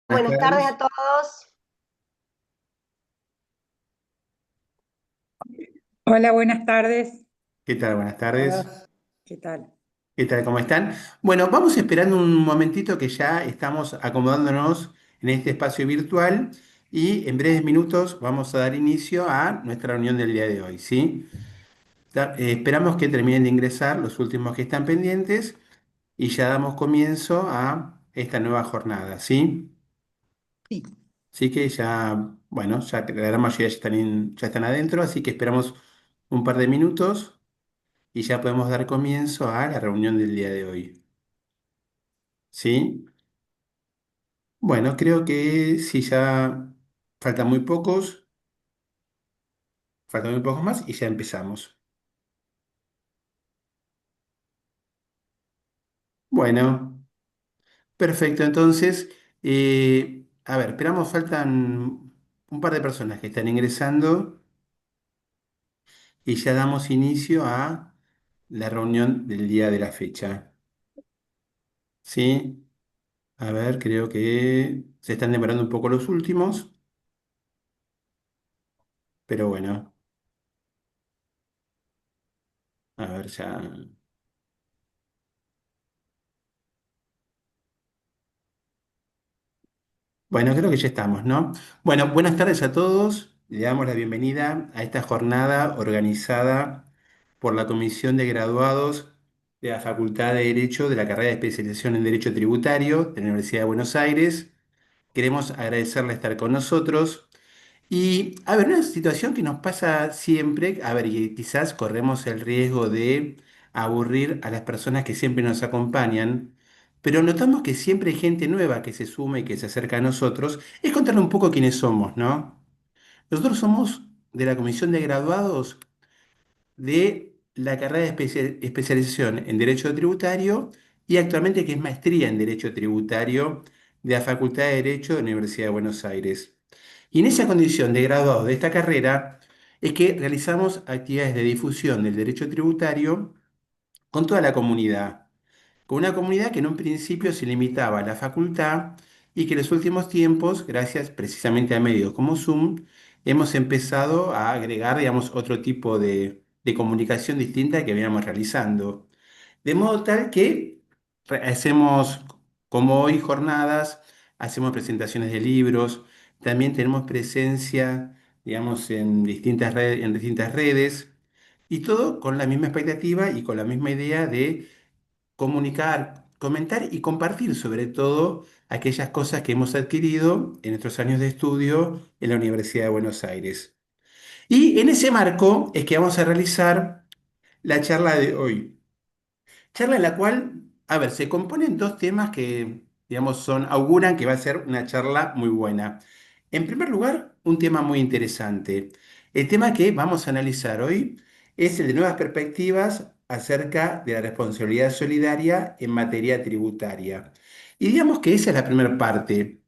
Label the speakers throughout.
Speaker 1: Buenas
Speaker 2: Buenas tardes
Speaker 1: tardes.
Speaker 2: a todos.
Speaker 3: Hola, buenas tardes.
Speaker 1: ¿Qué tal? Buenas tardes.
Speaker 3: Hola. ¿Qué tal?
Speaker 1: ¿Qué tal? ¿Cómo están? Bueno, vamos esperando un momentito que ya estamos acomodándonos en este espacio virtual y en breves minutos vamos a dar inicio a nuestra reunión del día de hoy, ¿sí? Esperamos que terminen de ingresar los últimos que están pendientes y ya damos comienzo a esta nueva jornada, ¿sí?
Speaker 3: Sí.
Speaker 1: Así que ya, bueno, ya la gran mayoría ya están adentro, así que esperamos un par de minutos y ya podemos dar comienzo a la reunión del día de hoy. ¿Sí? Bueno, creo que sí, ya faltan muy pocos, faltan muy pocos más y ya empezamos. Bueno, perfecto. Entonces, a ver, esperamos, faltan un par de personas que están ingresando y ya damos inicio a la reunión del día de la fecha. ¿Sí? A ver, creo que se están demorando un poco los últimos, pero bueno, a ver, ya. Bueno, creo que ya estamos, ¿no? Bueno, buenas tardes a todos. Le damos la bienvenida a esta jornada organizada por la Comisión de Graduados de la Facultad de Derecho de la carrera de especialización en Derecho Tributario de la Universidad de Buenos Aires. Queremos agradecerle estar con nosotros. Y, a ver, una situación que nos pasa siempre, a ver, y quizás corremos el riesgo de aburrir a las personas que siempre nos acompañan, pero notamos que siempre hay gente nueva que se suma y que se acerca a nosotros, es contarle un poco quiénes somos, ¿no? Nosotros somos de la Comisión de Graduados de la carrera de especialización en Derecho Tributario y actualmente que es maestría en Derecho Tributario de la Facultad de Derecho de la Universidad de Buenos Aires. Y en esa condición de graduados de esta carrera es que realizamos actividades de difusión del derecho tributario con toda la comunidad, con una comunidad que en un principio se limitaba a la facultad y que en los últimos tiempos, gracias precisamente a medios como Zoom, hemos empezado a agregar, digamos, otro tipo de comunicación distinta que veníamos realizando. De modo tal que hacemos, como hoy, jornadas, hacemos presentaciones de libros, también tenemos presencia, digamos, en distintas redes, y todo con la misma expectativa y con la misma idea de comunicar, comentar y compartir sobre todo aquellas cosas que hemos adquirido en nuestros años de estudio en la Universidad de Buenos Aires. Y en ese marco es que vamos a realizar la charla de hoy. Charla en la cual, a ver, se componen dos temas que, digamos, auguran que va a ser una charla muy buena. En primer lugar, un tema muy interesante. El tema que vamos a analizar hoy es el de nuevas perspectivas acerca de la responsabilidad solidaria en materia tributaria. Y digamos que esa es la primera parte,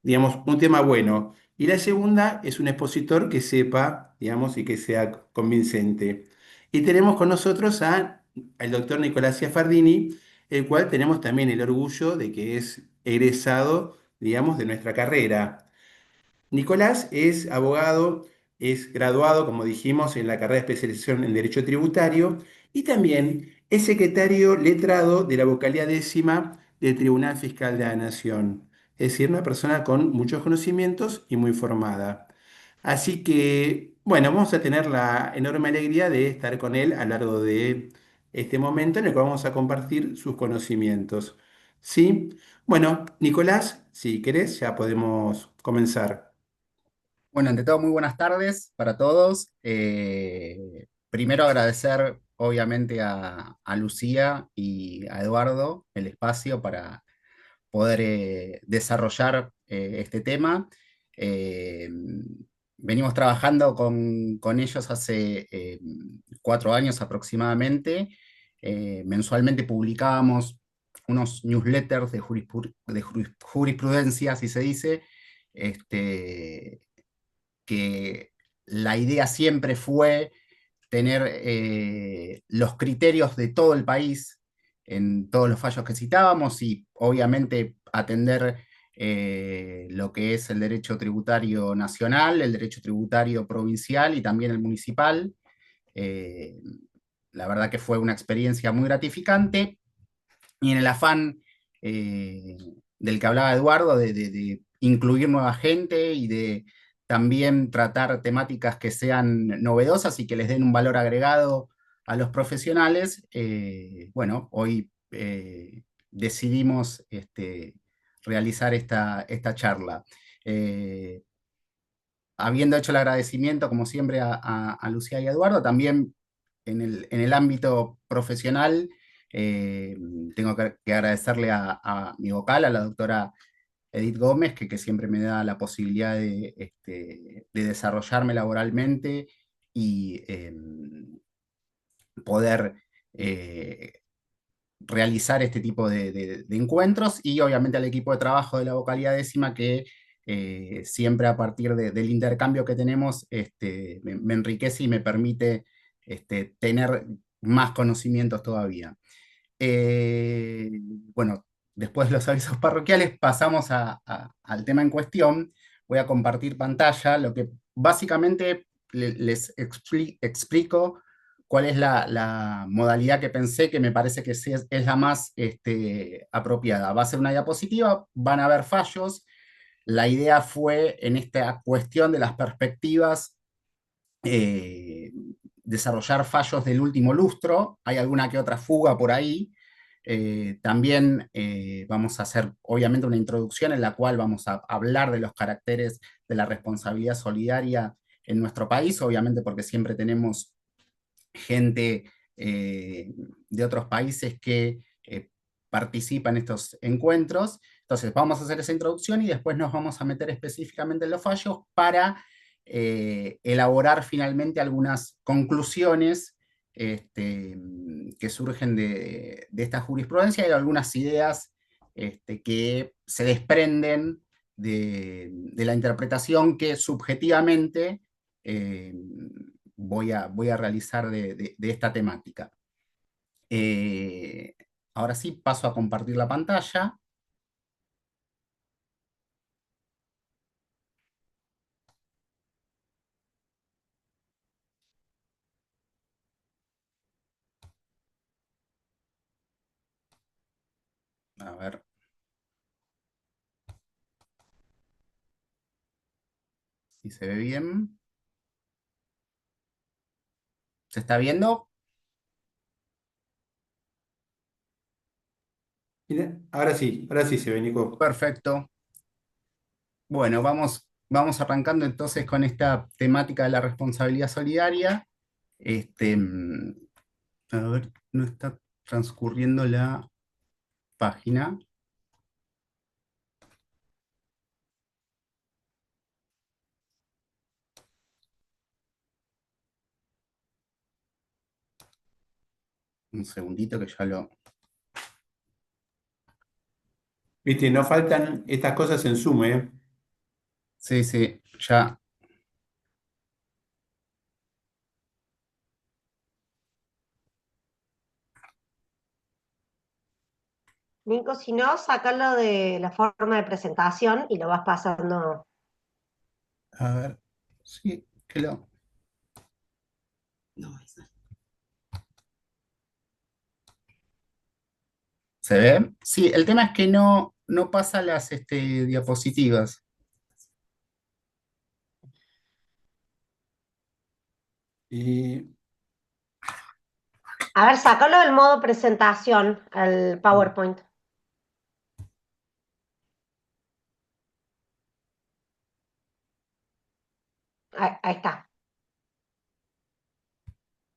Speaker 1: digamos, un tema bueno. Y la segunda es un expositor que sepa, digamos, y que sea convincente. Y tenemos con nosotros al doctor Nicolás Ciafardini, el cual tenemos también el orgullo de que es egresado, digamos, de nuestra carrera. Nicolás es abogado, es graduado, como dijimos, en la carrera de especialización en Derecho Tributario y también es secretario letrado de la vocalía décima del Tribunal Fiscal de la Nación. Es decir, una persona con muchos conocimientos y muy formada. Así que, bueno, vamos a tener la enorme alegría de estar con él a lo largo de este momento en el que vamos a compartir sus conocimientos. ¿Sí? Bueno, Nicolás, si querés, ya podemos comenzar.
Speaker 4: Bueno, ante todo, muy buenas tardes para todos. Primero agradecer, obviamente, a Lucía y a Eduardo el espacio para poder desarrollar este tema. Eh, Venimos trabajando con ellos hace 4 años aproximadamente. Mensualmente publicábamos unos newsletters de jurisprudencia, si se dice, este, que la idea siempre fue tener los criterios de todo el país en todos los fallos que citábamos y obviamente atender lo que es el derecho tributario nacional, el derecho tributario provincial y también el municipal. Eh, la verdad que fue una experiencia muy gratificante y en el afán eh, del que hablaba Eduardo, de incluir nueva gente y de también tratar temáticas que sean novedosas y que les den un valor agregado a los profesionales, bueno, hoy decidimos realizar esta charla. Eh, Habiendo hecho el agradecimiento, como siempre, a Lucía y a Eduardo, también en el ámbito profesional, eh, tengo que agradecerle a mi vocal, a la doctora Edith Gómez, que siempre me da la posibilidad de desarrollarme laboralmente y poder eh, realizar este tipo de encuentros y obviamente al equipo de trabajo de la vocalía décima que siempre a partir del intercambio que tenemos me enriquece y me permite tener más conocimientos todavía. Eh, bueno, después de los avisos parroquiales pasamos al tema en cuestión. Voy a compartir pantalla, lo que básicamente les explico cuál es la modalidad que pensé que me parece que sí es la más apropiada. Va a ser una diapositiva, van a haber fallos. La idea fue en esta cuestión de las perspectivas eh, desarrollar fallos del último lustro, hay alguna que otra fuga por ahí. También vamos a hacer, obviamente, una introducción en la cual vamos a hablar de los caracteres de la responsabilidad solidaria en nuestro país, obviamente porque siempre tenemos gente de otros países que participa en estos encuentros. Entonces, vamos a hacer esa introducción y después nos vamos a meter específicamente en los fallos para elaborar finalmente algunas conclusiones que surgen de esta jurisprudencia y algunas ideas que se desprenden de la interpretación que subjetivamente eh, voy a realizar de esta temática. Eh, Ahora sí, paso a compartir la pantalla. A ver si se ve bien. ¿Se está viendo?
Speaker 1: Mira, ahora sí se ve, Nico.
Speaker 4: Perfecto. Bueno, vamos arrancando entonces con esta temática de la responsabilidad solidaria. Este, mm, a ver, no está transcurriendo la página. Un segundito que ya lo...
Speaker 1: Viste, no faltan estas cosas en Zoom, ¿eh?
Speaker 4: Sí, sí, ya.
Speaker 2: Nico, si no, sacarlo de la forma de presentación y lo vas pasando.
Speaker 4: A ver, sí, que lo... No, ¿se ve? Sí, el tema es que no pasa las diapositivas.
Speaker 1: Y
Speaker 2: A ver, sácalo del modo presentación al PowerPoint. Ahí está.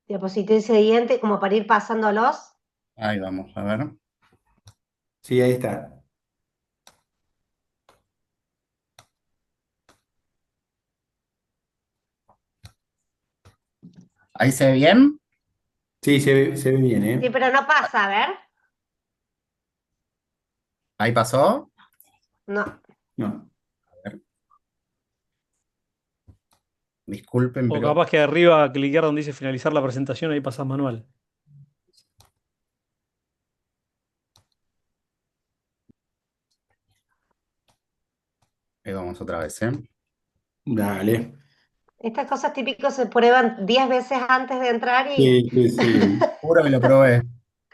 Speaker 2: Diapositiva siguiente, como para ir pasándolos.
Speaker 4: Ahí vamos, a ver.
Speaker 1: sí, ahí está.
Speaker 4: ¿Ahí se ve bien?
Speaker 1: Sí, se ve bien,
Speaker 2: Sí,
Speaker 1: ¿eh?
Speaker 2: pero no pasa, a ver.
Speaker 4: ¿Ahí pasó?
Speaker 2: No.
Speaker 1: No.
Speaker 4: A ver, disculpen,
Speaker 5: O
Speaker 4: pero...
Speaker 5: capaz que arriba cliquear donde dice finalizar la presentación, ahí pasas manual.
Speaker 4: Ahí vamos otra vez, ¿eh?
Speaker 1: Dale.
Speaker 2: Estas cosas típicas se prueban 10 veces antes de entrar y
Speaker 1: Sí, sí, sí.
Speaker 4: Juro que lo probé.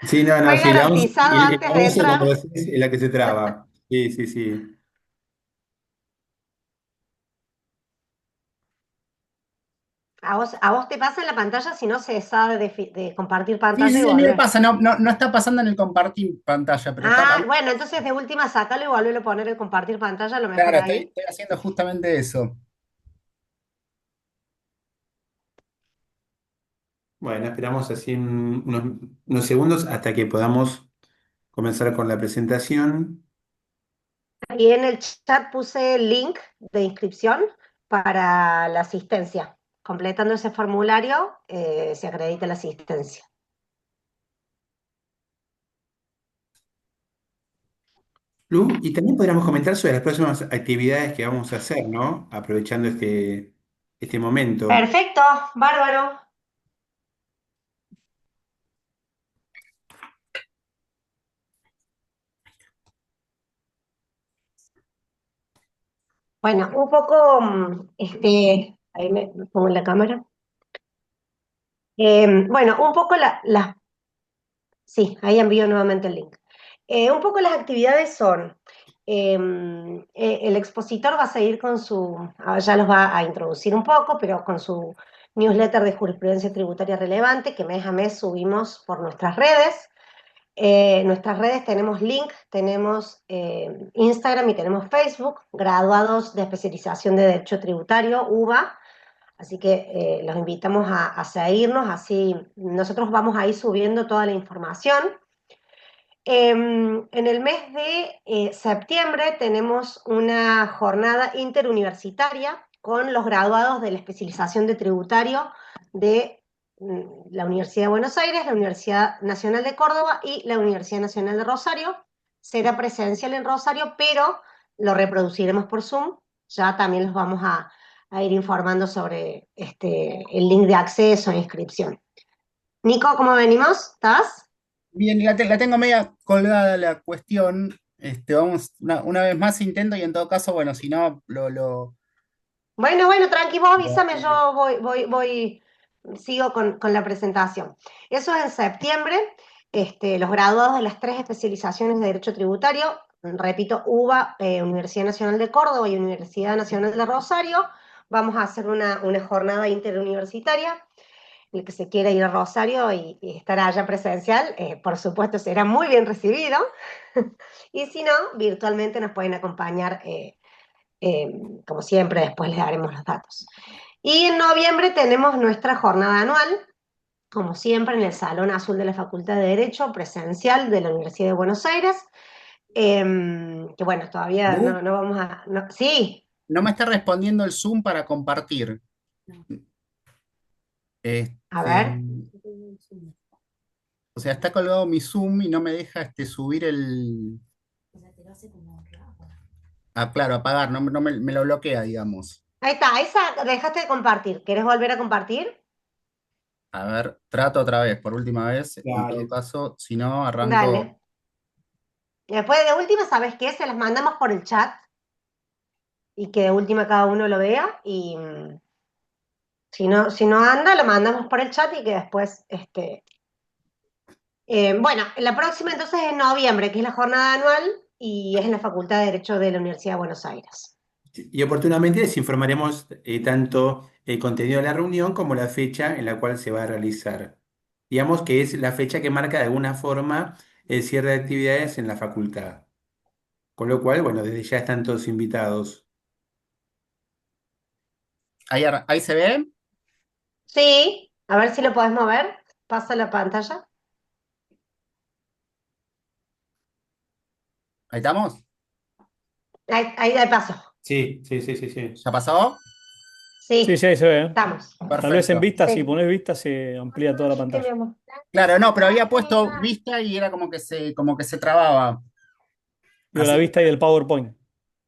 Speaker 1: Sí, no, no,
Speaker 2: fue
Speaker 1: sí,
Speaker 2: garantizado
Speaker 1: la
Speaker 2: antes de
Speaker 1: 11, como
Speaker 2: entrar.
Speaker 1: decís, es la que se traba. Sí, sí, sí.
Speaker 2: ¿A vos te pasa en la pantalla si no se sabe de compartir
Speaker 4: Sí, sí,
Speaker 2: pantalla y
Speaker 4: sí, a mí me
Speaker 2: volver?
Speaker 4: pasa, no está pasando en el compartir pantalla, pero está,
Speaker 2: Ah, bueno, entonces de última sácalo y volverlo a poner el compartir pantalla, a lo mejor
Speaker 4: claro,
Speaker 2: ahí.
Speaker 4: estoy haciendo justamente eso.
Speaker 1: Bueno, esperamos así unos segundos hasta que podamos comenzar con la presentación.
Speaker 2: Ahí en el chat puse el link de inscripción para la asistencia. Completando ese formulario, se acredita la asistencia.
Speaker 1: Lu, y también podríamos comentar sobre las próximas actividades que vamos a hacer, ¿no? Aprovechando este momento.
Speaker 2: Perfecto, bárbaro. Bueno, un poco, ahí me pongo en la cámara. Bueno, un poco sí, ahí envío nuevamente el link. Un poco las actividades son, el expositor va a seguir con ya los va a introducir un poco, pero con su newsletter de jurisprudencia tributaria relevante que mes a mes subimos por nuestras redes. Nuestras redes tenemos link, tenemos Instagram y tenemos Facebook, graduados de especialización de Derecho Tributario, UBA. Así que los invitamos a seguirnos, así nosotros vamos a ir subiendo toda la información. En el mes de septiembre tenemos una jornada interuniversitaria con los graduados de la especialización de tributario de la Universidad de Buenos Aires, la Universidad Nacional de Córdoba y la Universidad Nacional de Rosario. Será presencial en Rosario, pero lo reproduciremos por Zoom. Ya también los vamos a ir informando sobre el link de acceso e inscripción. Nico, ¿cómo venimos? ¿Estás?
Speaker 4: Bien, la tengo media colgada la cuestión. Vamos una vez más intento y en todo caso, bueno, si no,
Speaker 2: Bueno, tranqui, vos
Speaker 4: lo-
Speaker 2: avísame, yo sigo con la presentación. Eso es en septiembre, los graduados de las tres especializaciones de Derecho Tributario, repito, UBA, Universidad Nacional de Córdoba y Universidad Nacional de Rosario, vamos a hacer una jornada interuniversitaria. El que se quiera ir a Rosario y estar allá presencial, por supuesto, será muy bien recibido. Y si no, virtualmente nos pueden acompañar. Como siempre, después les daremos los datos. Y en noviembre tenemos nuestra jornada anual, como siempre, en el Salón Azul de la Facultad de Derecho, presencial de la Universidad de Buenos Aires. Que bueno, todavía
Speaker 4: Lu,
Speaker 2: no vamos a... sí,
Speaker 4: no me está respondiendo el Zoom para compartir.
Speaker 2: a
Speaker 4: Este,
Speaker 2: ver.
Speaker 4: o sea, está colgado mi Zoom y no me deja subir el. Ah, claro, apagar, no me lo bloquea, digamos.
Speaker 2: Ahí está, dejaste de compartir. ¿Querés volver a compartir?
Speaker 4: A ver, trato otra vez, por última vez. En todo
Speaker 1: Dale.
Speaker 4: caso, si no, arranco.
Speaker 2: Dale. Y después de última, ¿sabes qué? Se las mandamos por el chat y que de última cada uno lo vea y si no anda, lo mandamos por el chat y que después, bueno, la próxima entonces es en noviembre, que es la jornada anual y es en la Facultad de Derecho de la Universidad de Buenos Aires.
Speaker 1: Y oportunamente les informaremos tanto el contenido de la reunión como la fecha en la cual se va a realizar. Digamos que es la fecha que marca de alguna forma el cierre de actividades en la facultad. Con lo cual, bueno, desde ya están todos invitados.
Speaker 4: Ahí se ve.
Speaker 2: Sí, a ver si lo podés mover. Pasa la pantalla.
Speaker 4: Ahí estamos.
Speaker 2: Ahí paso.
Speaker 1: Sí, sí, sí, sí, sí.
Speaker 4: ¿Ya pasó?
Speaker 5: Sí,
Speaker 2: Sí,
Speaker 5: sí, ahí se ve. ¿Eh?
Speaker 2: estamos.
Speaker 5: Tal vez en
Speaker 4: Perfecto.
Speaker 5: vista, si
Speaker 2: Sí.
Speaker 5: pones vista, se amplía toda la pantalla.
Speaker 4: Claro, no, pero había puesto vista y era como que se trababa.
Speaker 5: Digo, la
Speaker 4: Así que,
Speaker 5: vista y el PowerPoint.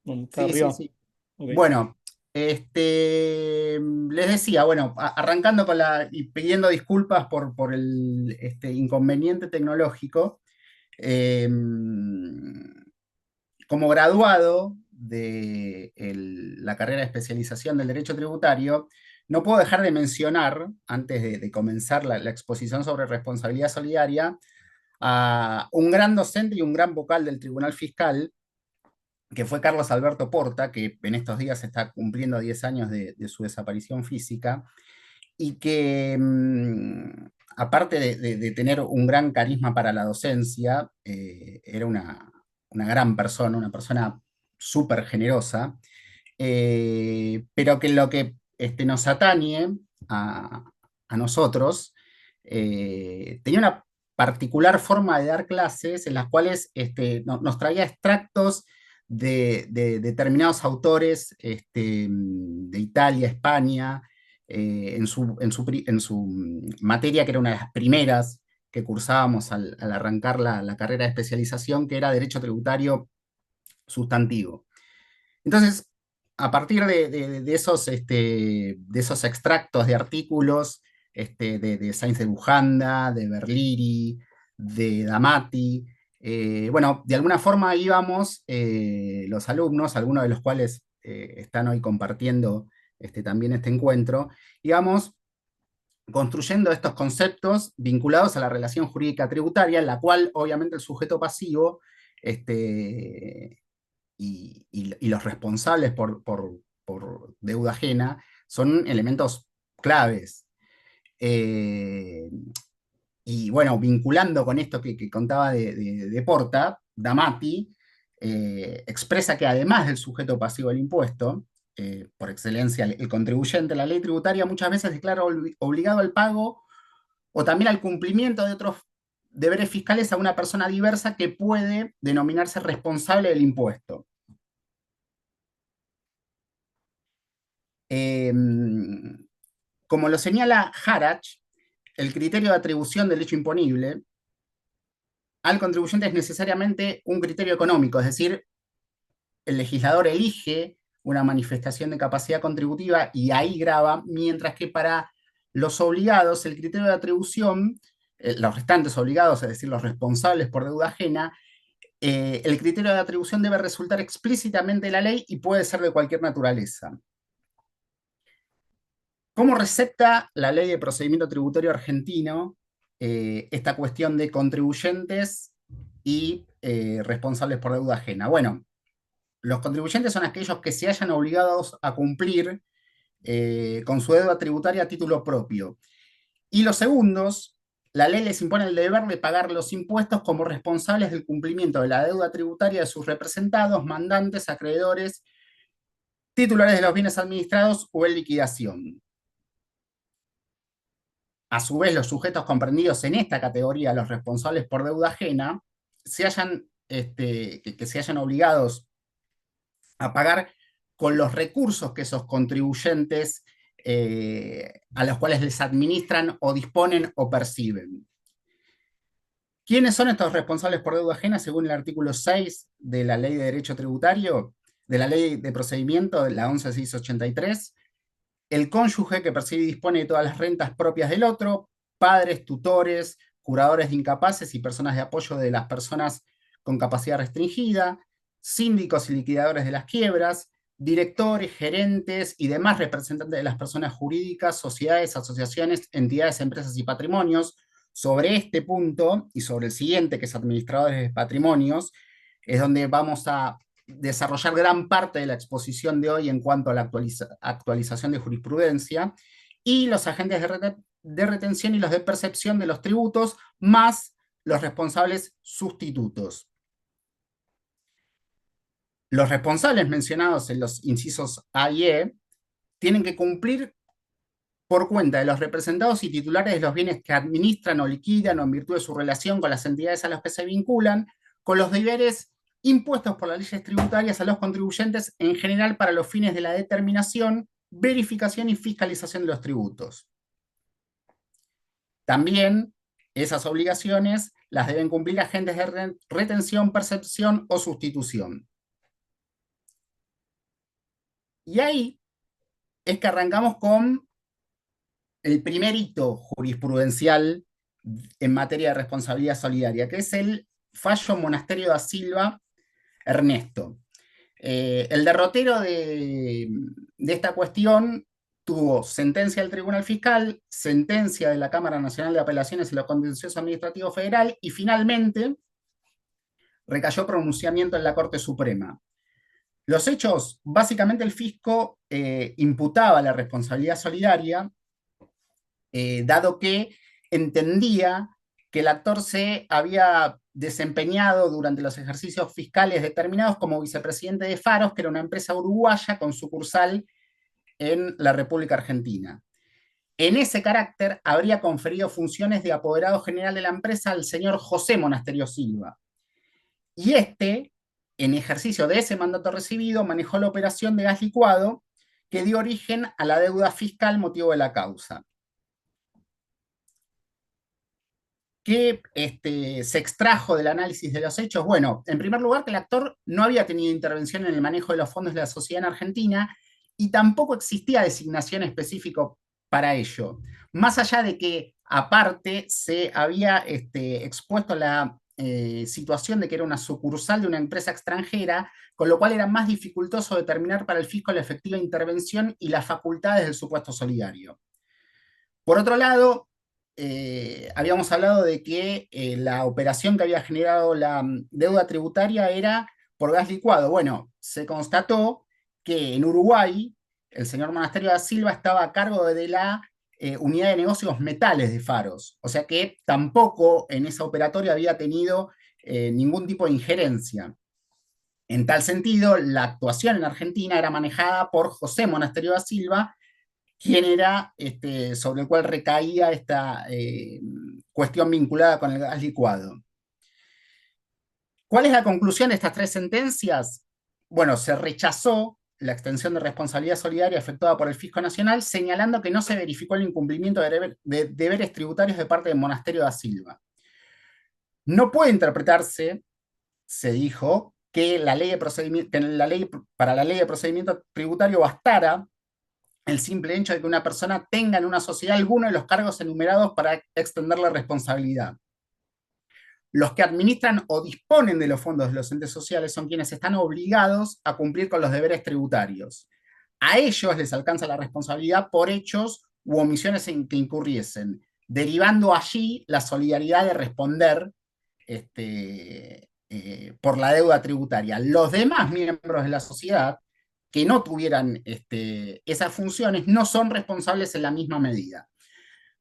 Speaker 5: Donde está
Speaker 4: sí, sí,
Speaker 5: arriba.
Speaker 4: sí.
Speaker 5: Ok.
Speaker 4: Bueno, les decía, bueno, arrancando y pidiendo disculpas por el inconveniente tecnológico. eh, Como graduado la carrera de especialización del derecho tributario, no puedo dejar de mencionar, antes de comenzar la exposición sobre responsabilidad solidaria, a un gran docente y un gran vocal del Tribunal Fiscal, que fue Carlos Alberto Porta, que en estos días está cumpliendo 10 años de su desaparición física, y que, aparte de tener un gran carisma para la docencia, era una gran persona, una persona súper generosa, pero que lo que nos atañe a, a nosotros, tenía una particular forma de dar clases en las cuales nos traía extractos de determinados autores de Italia, España, en su materia, que era una de las primeras que cursábamos al arrancar la carrera de especialización, que era Derecho Tributario Sustantivo. Entonces, a partir de esos extractos de artículos de Sainz de Bujanda, de Berliri, de Damati, bueno, de alguna forma íbamos los alumnos, algunos de los cuales están hoy compartiendo también este encuentro, íbamos construyendo estos conceptos vinculados a la relación jurídica tributaria, en la cual obviamente el sujeto pasivo y los responsables por deuda ajena son elementos claves. Y bueno, vinculando con esto que contaba de Porta, Damati expresa que además del sujeto pasivo del impuesto, por excelencia el contribuyente, la ley tributaria muchas veces declara obligado al pago o también al cumplimiento de otros deberes fiscales a una persona diversa que puede denominarse responsable del impuesto. Como lo señala Harach, el criterio de atribución del hecho imponible al contribuyente es necesariamente un criterio económico, es decir, el legislador elige una manifestación de capacidad contributiva y ahí grava, mientras que para los obligados el criterio de atribución, los restantes obligados, es decir, los responsables por deuda ajena, el criterio de atribución debe resultar explícitamente de la ley y puede ser de cualquier naturaleza. ¿Cómo recepta la ley de procedimiento tributario argentino esta cuestión de contribuyentes y responsables por deuda ajena? Bueno, los contribuyentes son aquellos que se hayan obligados a cumplir con su deuda tributaria a título propio. Y los segundos, la ley les impone el deber de pagar los impuestos como responsables del cumplimiento de la deuda tributaria de sus representados, mandantes, acreedores, titulares de los bienes administrados o en liquidación. A su vez, los sujetos comprendidos en esta categoría, los responsables por deuda ajena, que se hayan obligados a pagar con los recursos que esos contribuyentes a los cuales les administran o disponen o perciben. ¿Quiénes son estos responsables por deuda ajena según el artículo 6 de la Ley de Derecho Tributario, de la Ley de Procedimiento, de la 11683? El cónyuge que percibe y dispone de todas las rentas propias del otro, padres, tutores, curadores de incapaces y personas de apoyo de las personas con capacidad restringida, síndicos y liquidadores de las quiebras, directores, gerentes y demás representantes de las personas jurídicas, sociedades, asociaciones, entidades, empresas y patrimonios. Sobre este punto y sobre el siguiente, que es administradores de patrimonios, es donde vamos a desarrollar gran parte de la exposición de hoy en cuanto a la actualización de jurisprudencia, y los agentes de retención y los de percepción de los tributos, más los responsables sustitutos. Los responsables mencionados en los incisos A y E tienen que cumplir por cuenta de los representados y titulares de los bienes que administran o liquidan o en virtud de su relación con las entidades a las que se vinculan, con los deberes impuestos por las leyes tributarias a los contribuyentes en general para los fines de la determinación, verificación y fiscalización de los tributos. También esas obligaciones las deben cumplir agentes de retención, percepción o sustitución. Y ahí es que arrancamos con el primer hito jurisprudencial en materia de responsabilidad solidaria, que es el fallo Monasterio da Silva Ernesto. El derrotero de esta cuestión tuvo sentencia del Tribunal Fiscal, sentencia de la Cámara Nacional de Apelaciones en lo Contencioso Administrativo Federal y finalmente recayó pronunciamiento en la Corte Suprema. Los hechos, básicamente el fisco imputaba la responsabilidad solidaria, dado que entendía que el actor se había desempeñado durante los ejercicios fiscales determinados como vicepresidente de Faros, que era una empresa uruguaya con sucursal en la República Argentina. En ese carácter habría conferido funciones de apoderado general de la empresa al señor José Monasterio Silva. Y este, en ejercicio de ese mandato recibido, manejó la operación de gas licuado que dio origen a la deuda fiscal motivo de la causa. ¿Qué se extrajo del análisis de los hechos? Bueno, en primer lugar, que el actor no había tenido intervención en el manejo de los fondos de la sociedad en Argentina y tampoco existía designación específica para ello. Más allá de que, aparte, se había expuesto la situación de que era una sucursal de una empresa extranjera, con lo cual era más dificultoso determinar para el fisco la efectiva intervención y las facultades del supuesto solidario. Por otro lado, habíamos hablado de que la operación que había generado la deuda tributaria era por gas licuado. Bueno, se constató que en Uruguay el señor Monasterio da Silva estaba a cargo de la unidad de negocios metales de Faros, o sea que tampoco en esa operatoria había tenido ningún tipo de injerencia. En tal sentido, la actuación en Argentina era manejada por José Monasterio da Silva, quien era sobre el cual recaía esta cuestión vinculada con el gas licuado. ¿Cuál es la conclusión de estas tres sentencias? Bueno, se rechazó la extensión de responsabilidad solidaria efectuada por el Fisco Nacional, señalando que no se verificó el incumplimiento de deberes tributarios de parte del Monasterio da Silva. No puede interpretarse, se dijo, que para la ley de procedimiento tributario bastara el simple hecho de que una persona tenga en una sociedad alguno de los cargos enumerados para extender la responsabilidad. Los que administran o disponen de los fondos de los entes sociales son quienes están obligados a cumplir con los deberes tributarios. A ellos les alcanza la responsabilidad por hechos u omisiones en que incurriesen, derivando allí la solidaridad de responder por la deuda tributaria. Los demás miembros de la sociedad que no tuvieran esas funciones no son responsables en la misma medida.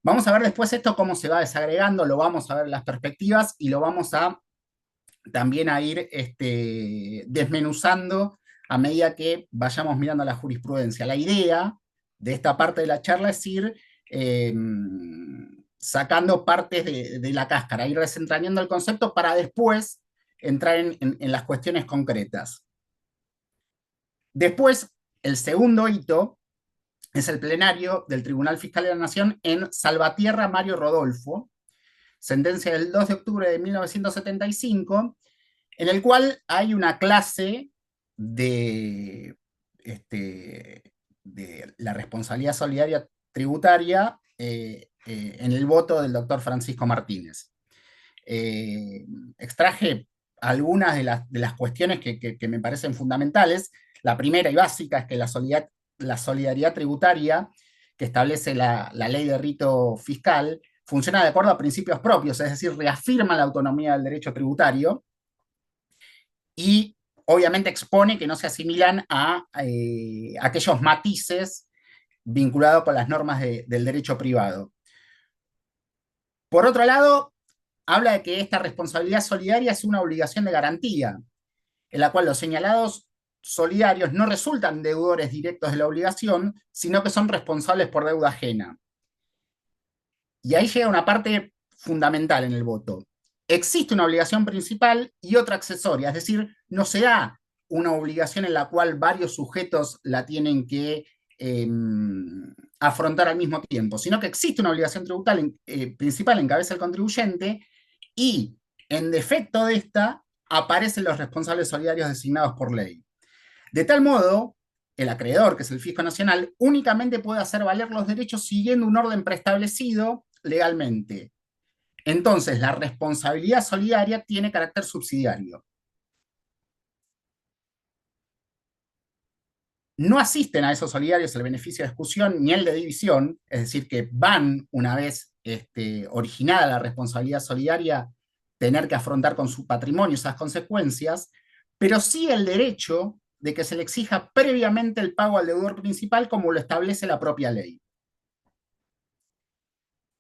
Speaker 4: Vamos a ver después esto cómo se va desagregando, lo vamos a ver en las perspectivas y lo vamos a también a ir desmenuzando a medida que vayamos mirando la jurisprudencia. La idea de esta parte de la charla es ir sacando partes de la cáscara, ir desentrañando el concepto para después entrar en las cuestiones concretas. Después, el segundo hito es el plenario del Tribunal Fiscal de la Nación en Salvatierra Mario Rodolfo, sentencia del 2 de octubre de 1975, en el cual hay una clase de la responsabilidad solidaria tributaria en el voto del doctor Francisco Martínez. Extraje algunas de las cuestiones que me parecen fundamentales. La primera y básica es que la solidaridad tributaria que establece la ley de rito fiscal funciona de acuerdo a principios propios, es decir, reafirma la autonomía del derecho tributario y obviamente expone que no se asimilan a aquellos matices vinculados con las normas del derecho privado. Por otro lado, habla de que esta responsabilidad solidaria es una obligación de garantía, en la cual los señalados solidarios no resultan deudores directos de la obligación, sino que son responsables por deuda ajena. Y ahí llega una parte fundamental en el voto. Existe una obligación principal y otra accesoria, es decir, no se da una obligación en la cual varios sujetos la tienen que afrontar al mismo tiempo, sino que existe una obligación tributaria principal en cabeza del contribuyente y, en defecto de esta, aparecen los responsables solidarios designados por ley. De tal modo, el acreedor, que es el Fisco Nacional, únicamente puede hacer valer los derechos siguiendo un orden preestablecido legalmente. Entonces, la responsabilidad solidaria tiene carácter subsidiario. no asisten a esos solidarios el beneficio de exclusión ni el de división, es decir, que van una vez originada la responsabilidad solidaria tener que afrontar con su patrimonio esas consecuencias, pero sí el derecho de que se le exija previamente el pago al deudor principal como lo establece la propia ley.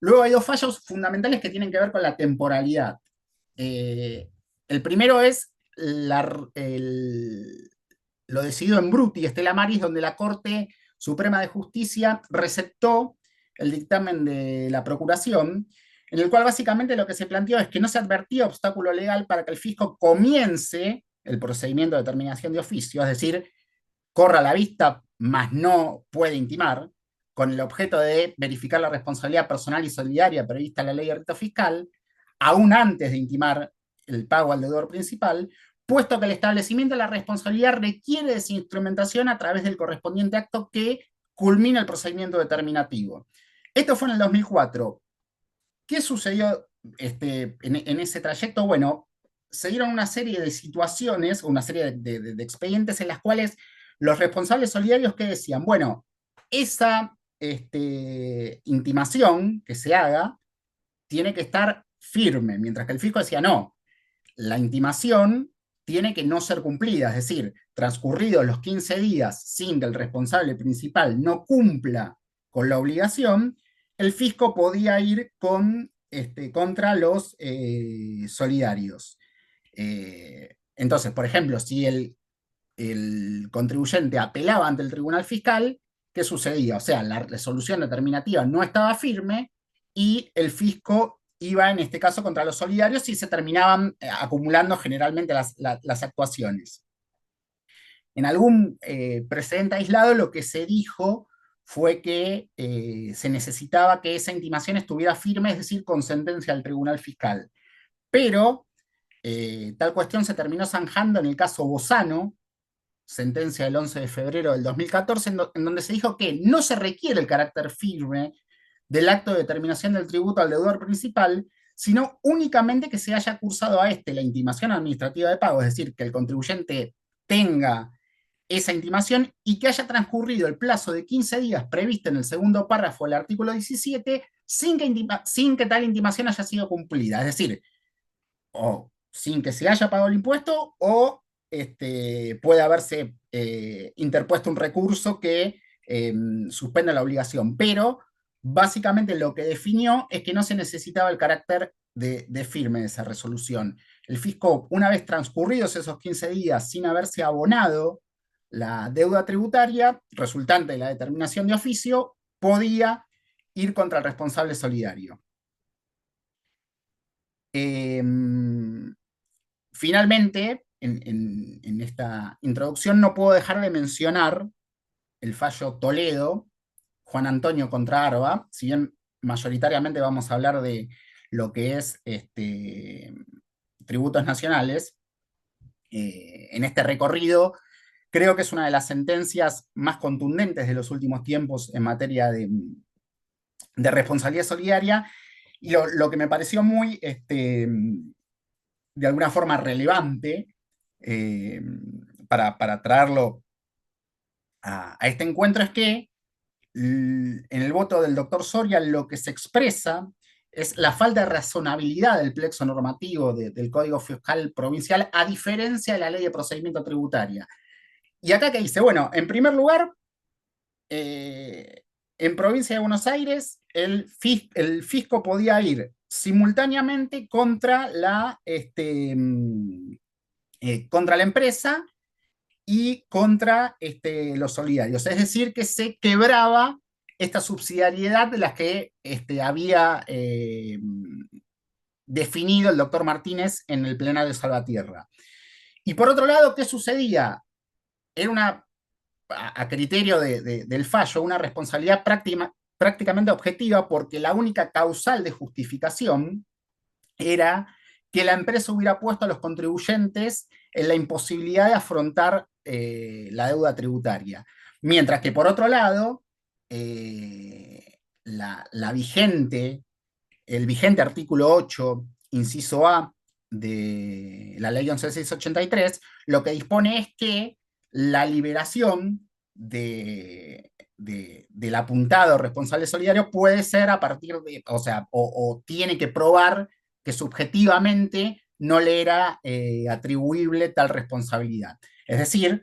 Speaker 4: Luego hay dos fallos fundamentales que tienen que ver con la temporalidad. El primero es lo decidido en Bruti, Estela Maris, donde la Corte Suprema de Justicia receptó el dictamen de la Procuración, en el cual básicamente lo que se planteó es que no se advertía obstáculo legal para que el fisco comience el procedimiento de determinación de oficio, es decir, corra a la vista, mas no puede intimar, con el objeto de verificar la responsabilidad personal y solidaria prevista en la ley de rito fiscal, aún antes de intimar el pago al deudor principal, puesto que el establecimiento de la responsabilidad requiere de su instrumentación a través del correspondiente acto que culmina el procedimiento determinativo. Esto fue en el 2004. ¿Qué sucedió en ese trayecto? Bueno, se dieron una serie de situaciones, una serie de expedientes en las cuales los responsables solidarios que decían, bueno, esa intimación que se haga tiene que estar firme, mientras que el fisco decía, no, la intimación tiene que no ser cumplida, es decir, transcurridos los 15 días sin que el responsable principal no cumpla con la obligación, el fisco podía ir contra los solidarios. Entonces, por ejemplo, si el contribuyente apelaba ante el tribunal fiscal, ¿qué sucedía? O sea, la resolución determinativa no estaba firme y el fisco iba en este caso contra los solidarios y se terminaban acumulando generalmente las actuaciones. En algún precedente aislado lo que se dijo fue que se necesitaba que esa intimación estuviera firme, es decir, con sentencia del tribunal fiscal. Pero tal cuestión se terminó zanjando en el caso Bozano, sentencia del 11 de febrero del 2014, en donde se dijo que no se requiere el carácter firme del acto de determinación del tributo al deudor principal, sino únicamente que se haya cursado a la intimación administrativa de pago, es decir, que el contribuyente tenga esa intimación y que haya transcurrido el plazo de 15 días previsto en el segundo párrafo del artículo 17 sin que tal intimación haya sido cumplida. Es decir, o sin que se haya pagado el impuesto o puede haberse interpuesto un recurso que suspenda la obligación. Pero básicamente lo que definió es que no se necesitaba el carácter de firme de esa resolución. El fisco, una vez transcurridos esos 15 días sin haberse abonado la deuda tributaria resultante de la determinación de oficio, podía ir contra el responsable solidario. Finalmente, en esta introducción no puedo dejar de mencionar el fallo Toledo, Juan Antonio contra Arba, si bien mayoritariamente vamos a hablar de lo que es tributos nacionales. En este recorrido creo que es una de las sentencias más contundentes de los últimos tiempos en materia de responsabilidad solidaria, y lo que me pareció muy, de alguna forma, relevante para traerlo a este encuentro es que en el voto del doctor Soria lo que se expresa es la falta de razonabilidad del plexo normativo del Código Fiscal Provincial a diferencia de la Ley de Procedimiento Tributaria. Y acá que dice, bueno, en primer lugar, en Provincia de Buenos Aires el fisco podía ir simultáneamente contra la empresa y contra los solidarios. Es decir, que se quebraba esta subsidiariedad de las que había definido el doctor Martínez en el plenario de Salvatierra. Y por otro lado, ¿qué sucedía? Era a criterio del fallo, una responsabilidad prácticamente objetiva, porque la única causal de justificación era que la empresa hubiera puesto a los contribuyentes en la imposibilidad de afrontar la deuda tributaria. Mientras que, por otro lado, el vigente artículo 8, inciso A, de la ley 11.683, lo que dispone es que la liberación del apuntado responsable solidario puede ser a partir de, o sea, o tiene que probar que subjetivamente no le era atribuible tal responsabilidad. Es decir,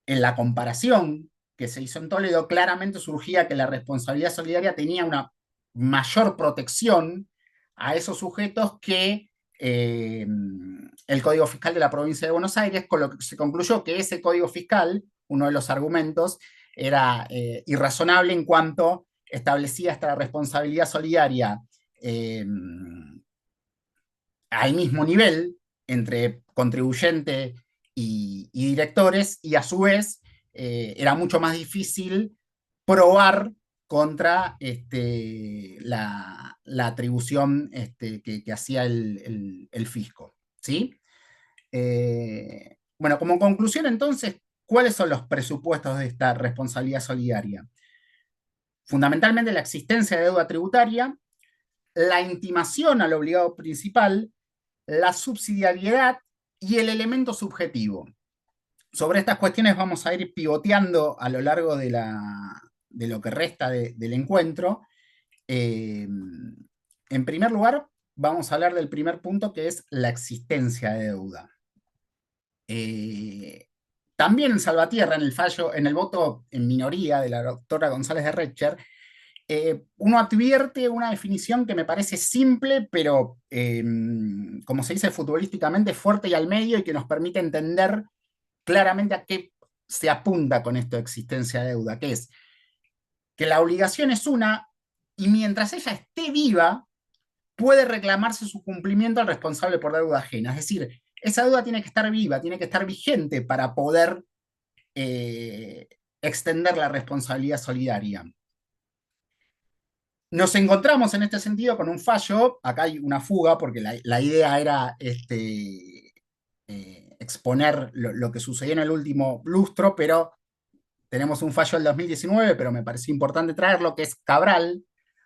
Speaker 4: en la comparación que se hizo en Toledo, claramente surgía que la responsabilidad solidaria tenía una mayor protección a esos sujetos que el Código Fiscal de la provincia de Buenos Aires, con lo que se concluyó que ese Código Fiscal, uno de los argumentos, era irrazonable en cuanto establecía esta responsabilidad solidaria al mismo nivel entre contribuyente y directores, y a su vez era mucho más difícil probar contra la atribución que hacía el fisco. ¿Sí? Bueno, como conclusión entonces, ¿cuáles son los presupuestos de esta responsabilidad solidaria? Fundamentalmente la existencia de deuda tributaria, la intimación al obligado principal, la subsidiariedad y el elemento subjetivo. Sobre estas cuestiones vamos a ir pivoteando a lo largo de lo que resta del encuentro. En primer lugar, vamos a hablar del primer punto, que es la existencia de deuda. También en Salvatierra, en el fallo, en el voto en minoría de la doctora González de Retcher, uno advierte una definición que me parece simple, pero, como se dice futbolísticamente, fuerte y al medio, y que nos permite entender claramente a qué se apunta con esto de existencia de deuda, que es que la obligación es una, y mientras ella esté viva, puede reclamarse su cumplimiento al responsable por deuda ajena. Es decir, esa deuda tiene que estar viva, tiene que estar vigente para poder extender la responsabilidad solidaria. Nos encontramos en este sentido con un fallo, acá hay una fuga porque la idea era exponer lo que sucedió en el último lustro, pero tenemos un fallo del 2019, pero me pareció importante traerlo, que es Cabral,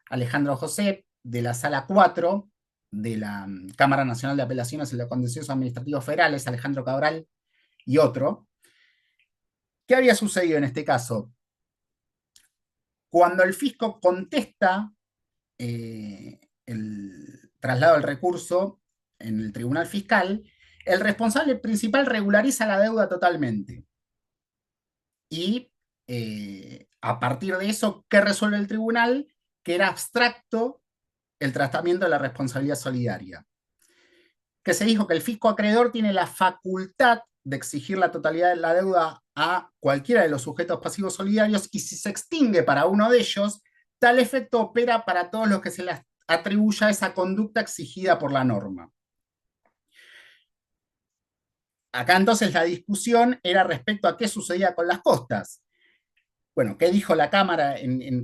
Speaker 4: Alejandro José, de la Sala 4 de la Cámara Nacional de Apelaciones en los Contenciosos Administrativos Federales, Alejandro Cabral y otro. ¿Qué había sucedido en este caso? Cuando el fisco contesta el traslado del recurso en el tribunal fiscal, el responsable principal regulariza la deuda totalmente. Y a partir de eso, ¿qué resuelve el tribunal? Que era abstracto el tratamiento de la responsabilidad solidaria. Que se dijo que el fisco acreedor tiene la facultad de exigir la totalidad de la deuda a cualquiera de los sujetos pasivos solidarios, y si se extingue para uno de ellos, tal efecto opera para todos los que se les atribuya esa conducta exigida por la norma. Acá entonces la discusión era respecto a qué sucedía con las costas. Bueno, ¿qué dijo la Cámara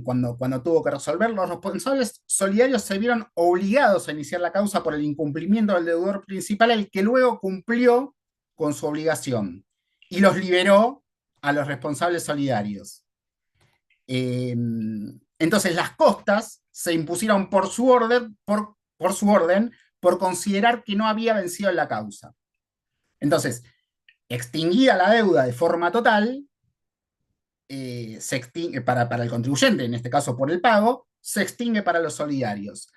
Speaker 4: cuando tuvo que resolver? Los responsables solidarios se vieron obligados a iniciar la causa por el incumplimiento del deudor principal, el que luego cumplió con su obligación y los liberó a los responsables solidarios. Entonces las costas se impusieron por su orden, por considerar que no había vencido en la causa. Entonces, extinguida la deuda de forma total, se extingue para el contribuyente, en este caso por el pago, se extingue para los solidarios.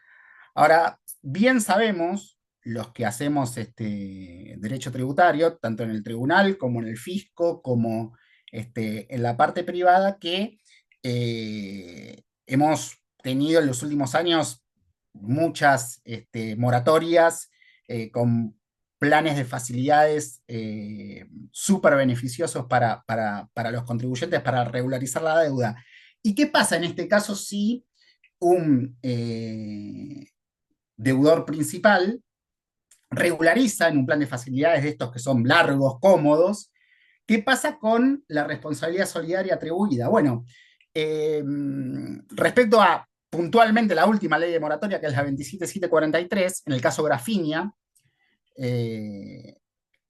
Speaker 4: Ahora, bien sabemos, los que hacemos derecho tributario, tanto en el tribunal como en el fisco, como en la parte privada, que hemos tenido en los últimos años muchas moratorias con planes de facilidades súper beneficiosos para los contribuyentes para regularizar la deuda. ¿Y qué pasa en este caso si un deudor principal regulariza en un plan de facilidades de estos que son largos, cómodos? ¿Qué pasa con la responsabilidad solidaria atribuida? Bueno, respecto a puntualmente la última ley de moratoria, que es la 27743, en el caso Grafinia,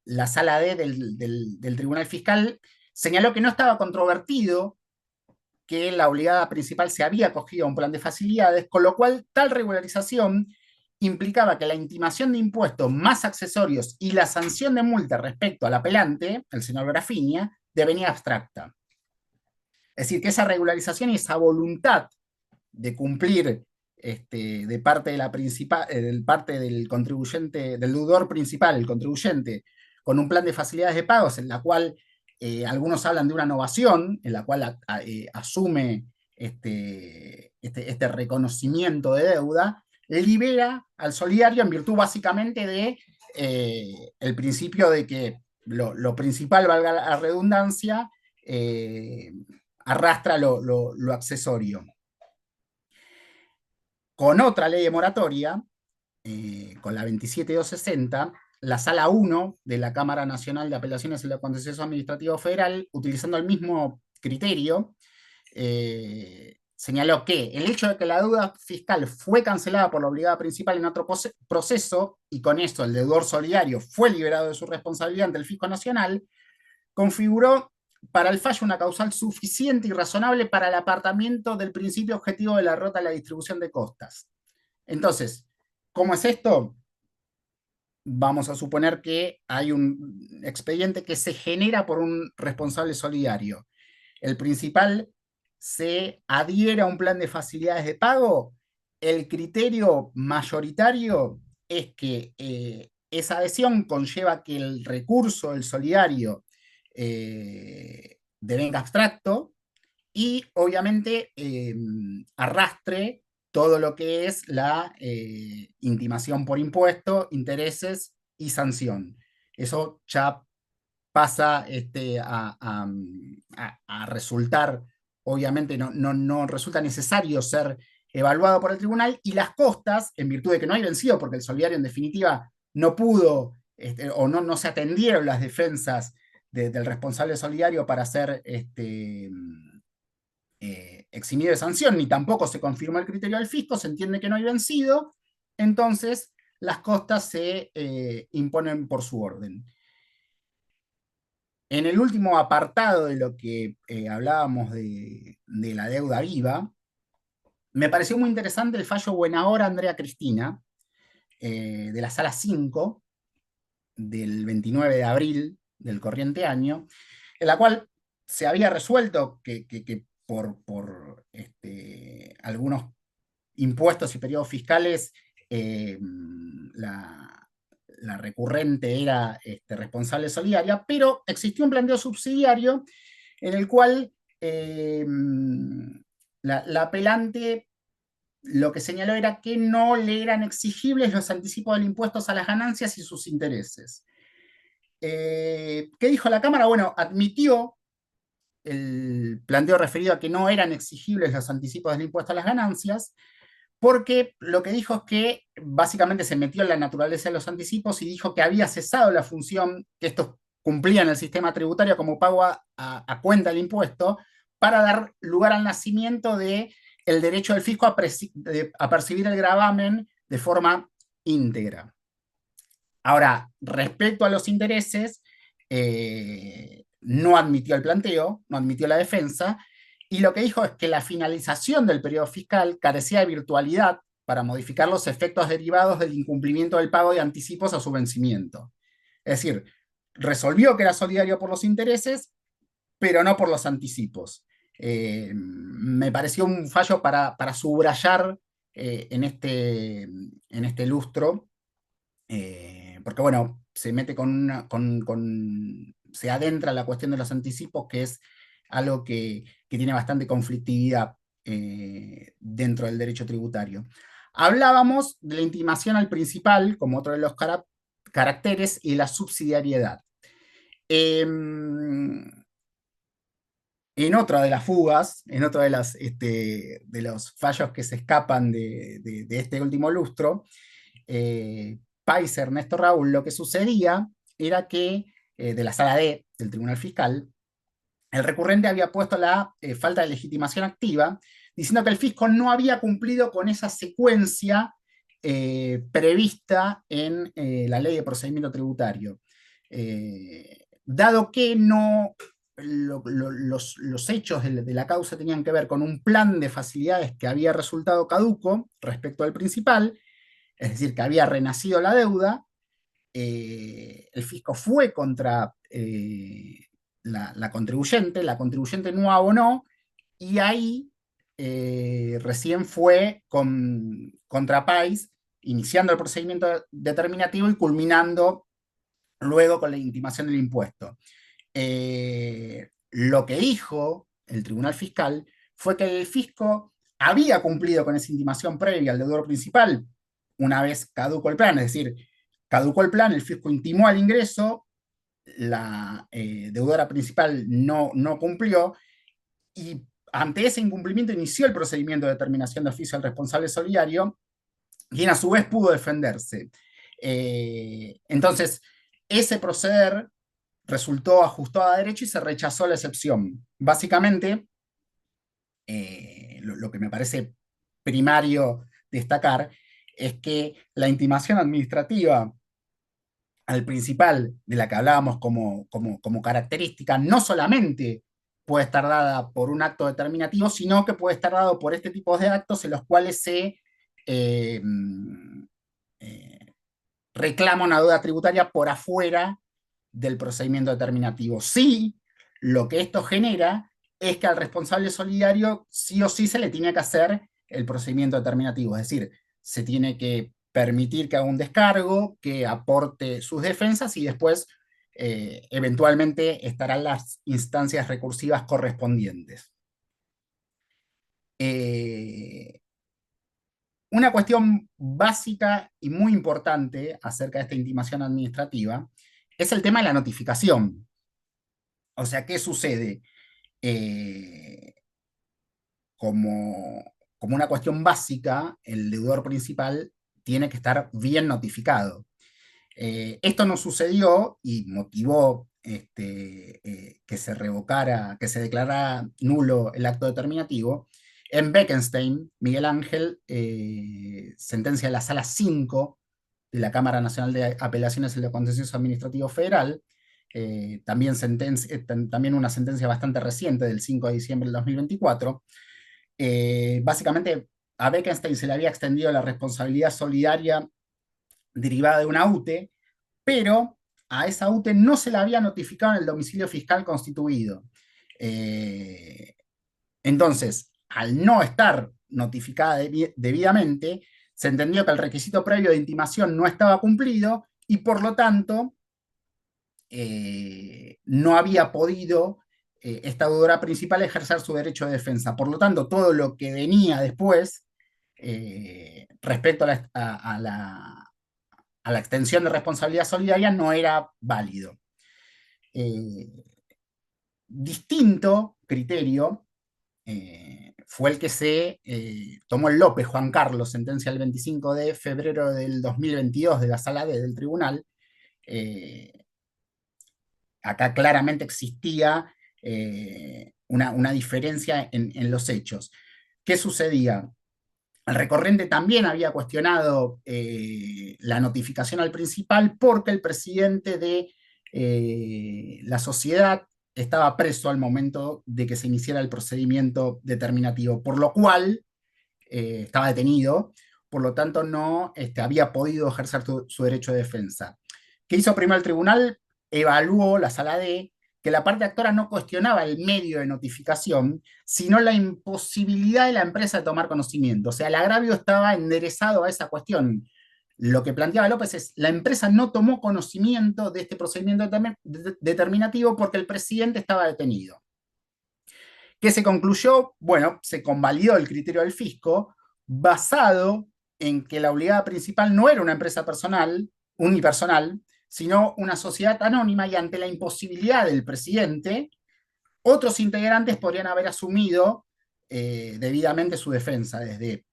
Speaker 4: la sala D del Tribunal Fiscal señaló que no estaba controvertido que la obligada principal se había acogido a un plan de facilidades, con lo cual tal regularización implicaba que la intimación de impuestos más accesorios y la sanción de multa respecto al apelante, el señor Grafinia, devenía abstracta. Es decir, que esa regularización y esa voluntad de cumplir de parte, de la parte del contribuyente, del deudor principal, el contribuyente, con un plan de facilidades de pagos en la cual algunos hablan de una innovación, en la cual asume este reconocimiento de deuda, libera al solidario en virtud básicamente de el principio de que lo principal, valga la redundancia, arrastra lo accesorio. Con otra ley de moratoria, con la 27260, la Sala 1 de la Cámara Nacional de Apelaciones en el Contencioso Administrativo Federal, utilizando el mismo criterio, señaló que el hecho de que la deuda fiscal fue cancelada por la obligada principal en otro proceso, y con esto el deudor solidario fue liberado de su responsabilidad ante el Fisco Nacional, configuró para el fallo una causal suficiente y razonable para el apartamiento del principio objetivo de la derrota de la distribución de costas. Entonces, ¿cómo es esto? Vamos a suponer que hay un expediente que se genera por un responsable solidario. El principal se adhiere a un plan de facilidades de pago. El criterio mayoritario es que esa adhesión conlleva que el recurso del solidario devenga abstracto y obviamente arrastre todo lo que es la intimación por impuesto, intereses y sanción. Eso ya pasa a resultar, obviamente no resulta necesario ser evaluado por el tribunal, y las costas, en virtud de que no hay vencido, porque el solidario en definitiva no pudo o no se atendieron las defensas del responsable solidario para ser eximido de sanción, ni tampoco se confirma el criterio del fisco, se entiende que no hay vencido, entonces las costas se imponen por su orden. En el último apartado de lo que hablábamos de la deuda viva, me pareció muy interesante el fallo Buenahora Andrea Cristina, de la Sala 5, del 29 de abril del corriente año, en la cual se había resuelto que por algunos impuestos y periodos fiscales la recurrente era responsable solidaria, pero existió un planteo subsidiario en el cual la apelante lo que señaló era que no le eran exigibles los anticipos del impuesto a las ganancias y sus intereses. ¿Qué dijo la Cámara? Bueno, admitió el planteo referido a que no eran exigibles los anticipos del impuesto a las ganancias, porque lo que dijo es que básicamente se metió en la naturaleza de los anticipos y dijo que había cesado la función que estos cumplían en el sistema tributario como pago a cuenta del impuesto, para dar lugar al nacimiento de el derecho del fisco a percibir el gravamen de forma íntegra. Ahora, respecto a los intereses, no admitió el planteo, no admitió la defensa, y lo que dijo es que la finalización del periodo fiscal carecía de virtualidad para modificar los efectos derivados del incumplimiento del pago de anticipos a su vencimiento. Es decir, resolvió que era solidario por los intereses, pero no por los anticipos. Me pareció un fallo para subrayar en este lustro, porque bueno, se mete se adentra en la cuestión de los anticipos, que es algo que tiene bastante conflictividad dentro del derecho tributario. Hablábamos de la intimación al principal como otro de los caracteres y la subsidiariedad. En otra de las fugas, en otro de los fallos que se escapan de este último lustro, Pais Ernesto Raúl, lo que sucedía era que de la Sala D del Tribunal Fiscal, el recurrente había puesto la falta de legitimación activa, diciendo que el fisco no había cumplido con esa secuencia prevista en la Ley de Procedimiento Tributario. Dado que los hechos de la causa tenían que ver con un plan de facilidades que había resultado caduco respecto al principal, es decir, que había renacido la deuda, el fisco fue contra la contribuyente no abonó, y ahí recién fue contra País, iniciando el procedimiento determinativo y culminando luego con la intimación del impuesto. Lo que dijo el Tribunal Fiscal fue que el fisco había cumplido con esa intimación previa al deudor principal una vez caduco el plan, es decir, caducó el plan, el fisco intimó al ingreso, la deudora principal no cumplió, y ante ese incumplimiento inició el procedimiento de determinación de oficio al responsable solidario, quien a su vez pudo defenderse. Entonces, ese proceder resultó ajustado a derecho y se rechazó la excepción. Básicamente, lo que me parece primario destacar es que la intimación administrativa al principal, de la que hablábamos como característica, no solamente puede estar dada por un acto determinativo, sino que puede estar dado por este tipo de actos en los cuales se eh, reclama una deuda tributaria por afuera del procedimiento determinativo. Sí, lo que esto genera es que al responsable solidario sí o sí se le tiene que hacer el procedimiento determinativo, es decir, se tiene que permitir que haga un descargo, que aporte sus defensas y después eventualmente estarán las instancias recursivas correspondientes. Una cuestión básica y muy importante acerca de esta intimación administrativa es el tema de la notificación. O sea, ¿qué sucede? Eh, como una cuestión básica, el deudor principal tiene que estar bien notificado. Esto no sucedió y motivó que se revocara, que se declarara nulo el acto determinativo. En Bekenstein, Miguel Ángel, sentencia de la Sala 5 de la Cámara Nacional de Apelaciones en lo Contencioso Administrativo Federal, también una sentencia bastante reciente del 5 de diciembre del 2024. Básicamente, a Bekenstein se le había extendido la responsabilidad solidaria derivada de una UTE, pero a esa UTE no se la había notificado en el domicilio fiscal constituido. Entonces, al no estar notificada debidamente, se entendió que el requisito previo de intimación no estaba cumplido y por lo tanto no había podido esta deudora principal ejercer su derecho de defensa. Por lo tanto, todo lo que venía después respecto a la extensión de responsabilidad solidaria no era válido. Distinto criterio fue el que se tomó el López Juan Carlos, sentencia del 25 de febrero del 2022 de la Sala D del Tribunal. Acá claramente existía una diferencia en los hechos. ¿Qué sucedía? El recorrente también había cuestionado la notificación al principal porque el presidente de la sociedad estaba preso al momento de que se iniciara el procedimiento determinativo, por lo cual estaba detenido, por lo tanto no había podido ejercer su derecho de defensa. ¿Qué hizo primero el tribunal? Evaluó la Sala D que la parte actora no cuestionaba el medio de notificación, sino la imposibilidad de la empresa de tomar conocimiento. O sea, el agravio estaba enderezado a esa cuestión. Lo que planteaba López es, la empresa no tomó conocimiento de este procedimiento determinativo porque el presidente estaba detenido. ¿Qué se concluyó? Bueno, se convalidó el criterio del fisco basado en que la obligada principal no era una empresa unipersonal, sino una sociedad anónima, y ante la imposibilidad del presidente, otros integrantes podrían haber asumido debidamente su defensa, desde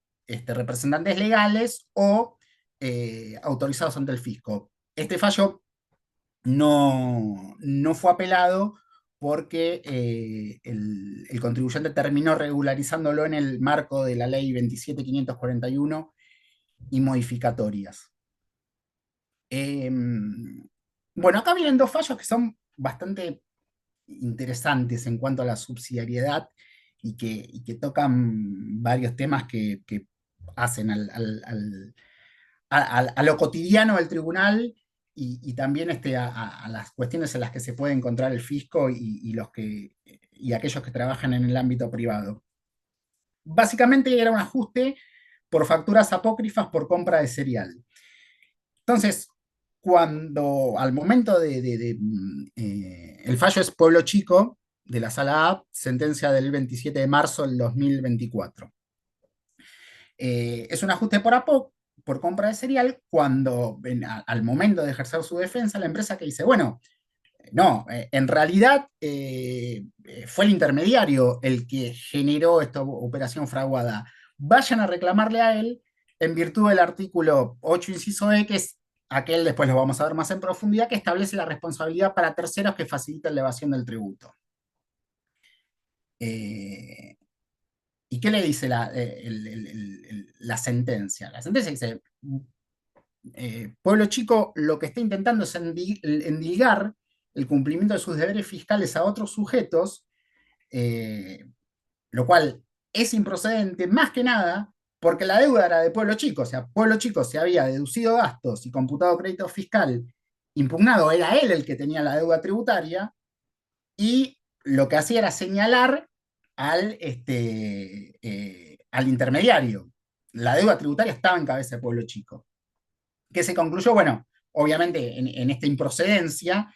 Speaker 4: representantes legales o autorizados ante el fisco. Este fallo no fue apelado porque el contribuyente terminó regularizándolo en el marco de la ley 27.541 y modificatorias. Bueno, acá vienen dos fallos que son bastante interesantes en cuanto a la subsidiariedad y que tocan varios temas que hacen a lo cotidiano del tribunal y también a las cuestiones en las que se puede encontrar el fisco y los que y aquellos que trabajan en el ámbito privado. Básicamente era un ajuste por facturas apócrifas por compra de cereal. Entonces, cuando al momento el fallo es Pueblo Chico, de la Sala A, sentencia del 27 de marzo del 2024. Es un ajuste por compra de cereal cuando al momento de ejercer su defensa, la empresa que dice, bueno, no, en realidad fue el intermediario el que generó esta operación fraguada. Vayan a reclamarle a él en virtud del artículo 8, inciso E, que es aquel, después lo vamos a ver más en profundidad, que establece la responsabilidad para terceros que facilitan la evasión del tributo. ¿Y qué le dice la sentencia? La sentencia dice, Pueblo Chico lo que está intentando es endilgar el cumplimiento de sus deberes fiscales a otros sujetos, lo cual es improcedente más que nada porque la deuda era de Pueblo Chico, o sea, Pueblo Chico se había deducido gastos y computado crédito fiscal impugnado, era él el que tenía la deuda tributaria, y lo que hacía era señalar al intermediario. La deuda tributaria estaba en cabeza de Pueblo Chico. Que se concluyó, bueno, obviamente en esta improcedencia,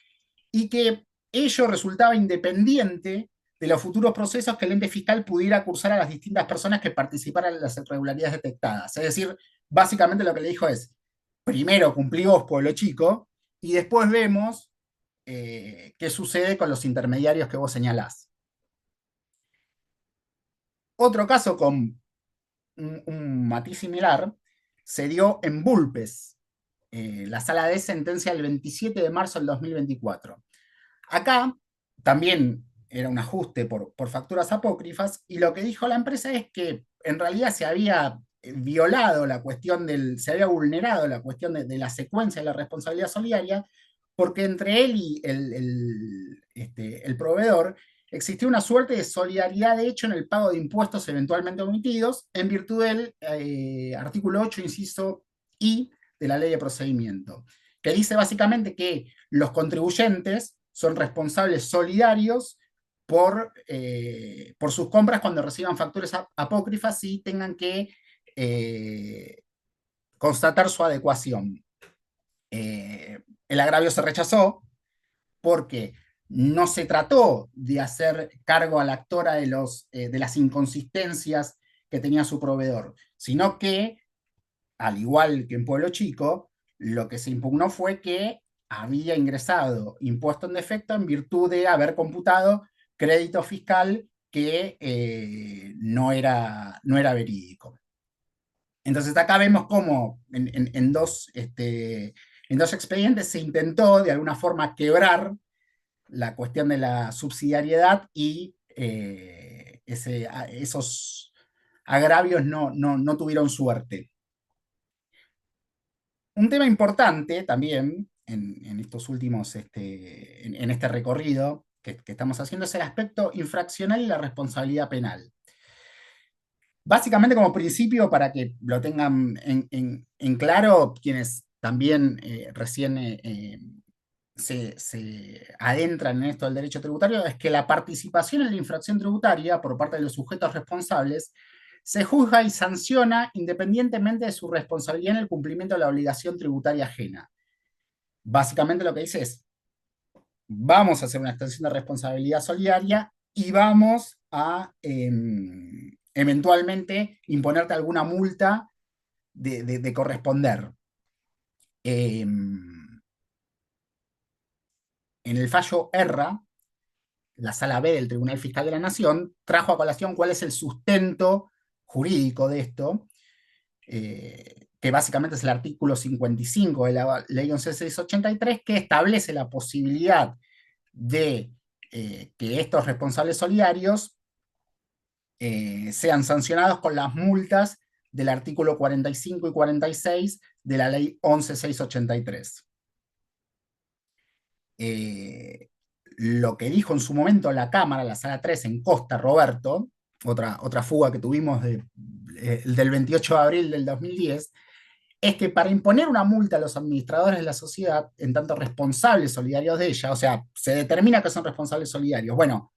Speaker 4: y que ello resultaba independiente de los futuros procesos que el ente fiscal pudiera cursar a las distintas personas que participaran en las irregularidades detectadas. Es decir, básicamente lo que le dijo es, primero cumplí vos, Pueblo Chico, y después vemos qué sucede con los intermediarios que vos señalás. Otro caso con un matiz similar se dio en Bulpes. La sala D sentencia el 27 de marzo del 2024. Acá también era un ajuste por facturas apócrifas, y lo que dijo la empresa es que en realidad se había violado la cuestión se había vulnerado la cuestión de la secuencia de la responsabilidad solidaria, porque entre él y el proveedor existía una suerte de solidaridad de hecho en el pago de impuestos eventualmente omitidos, en virtud del artículo 8, inciso I, de la ley de procedimiento, que dice básicamente que los contribuyentes son responsables solidarios por sus compras cuando reciban facturas apócrifas y tengan que constatar su adecuación. El agravio se rechazó porque no se trató de hacer cargo a la actora de las inconsistencias que tenía su proveedor, sino que, al igual que en Pueblo Chico, lo que se impugnó fue que había ingresado impuesto en defecto en virtud de haber computado crédito fiscal que no era verídico. Entonces acá vemos cómo en dos expedientes se intentó de alguna forma quebrar la cuestión de la subsidiariedad y esos agravios no tuvieron suerte. Un tema importante también en estos últimos, en este recorrido que estamos haciendo, es el aspecto infraccional y la responsabilidad penal. Básicamente, como principio, para que lo tengan en claro, quienes también recién se adentran en esto del derecho tributario, es que la participación en la infracción tributaria por parte de los sujetos responsables se juzga y sanciona independientemente de su responsabilidad en el cumplimiento de la obligación tributaria ajena. Básicamente lo que dice es, vamos a hacer una extensión de responsabilidad solidaria y vamos a eventualmente imponerte alguna multa de corresponder. En el fallo Erra, la Sala B del Tribunal Fiscal de la Nación trajo a colación cuál es el sustento jurídico de esto, que básicamente es el artículo 55 de la Ley 11.683, que establece la posibilidad de que estos responsables solidarios sean sancionados con las multas del artículo 45 y 46 de la Ley 11.683. Lo que dijo en su momento la Cámara, la Sala 3 en Costa, Roberto, otra fuga que tuvimos del 28 de abril del 2010, es que para imponer una multa a los administradores de la sociedad, en tanto responsables solidarios de ella, o sea, se determina que son responsables solidarios. Bueno,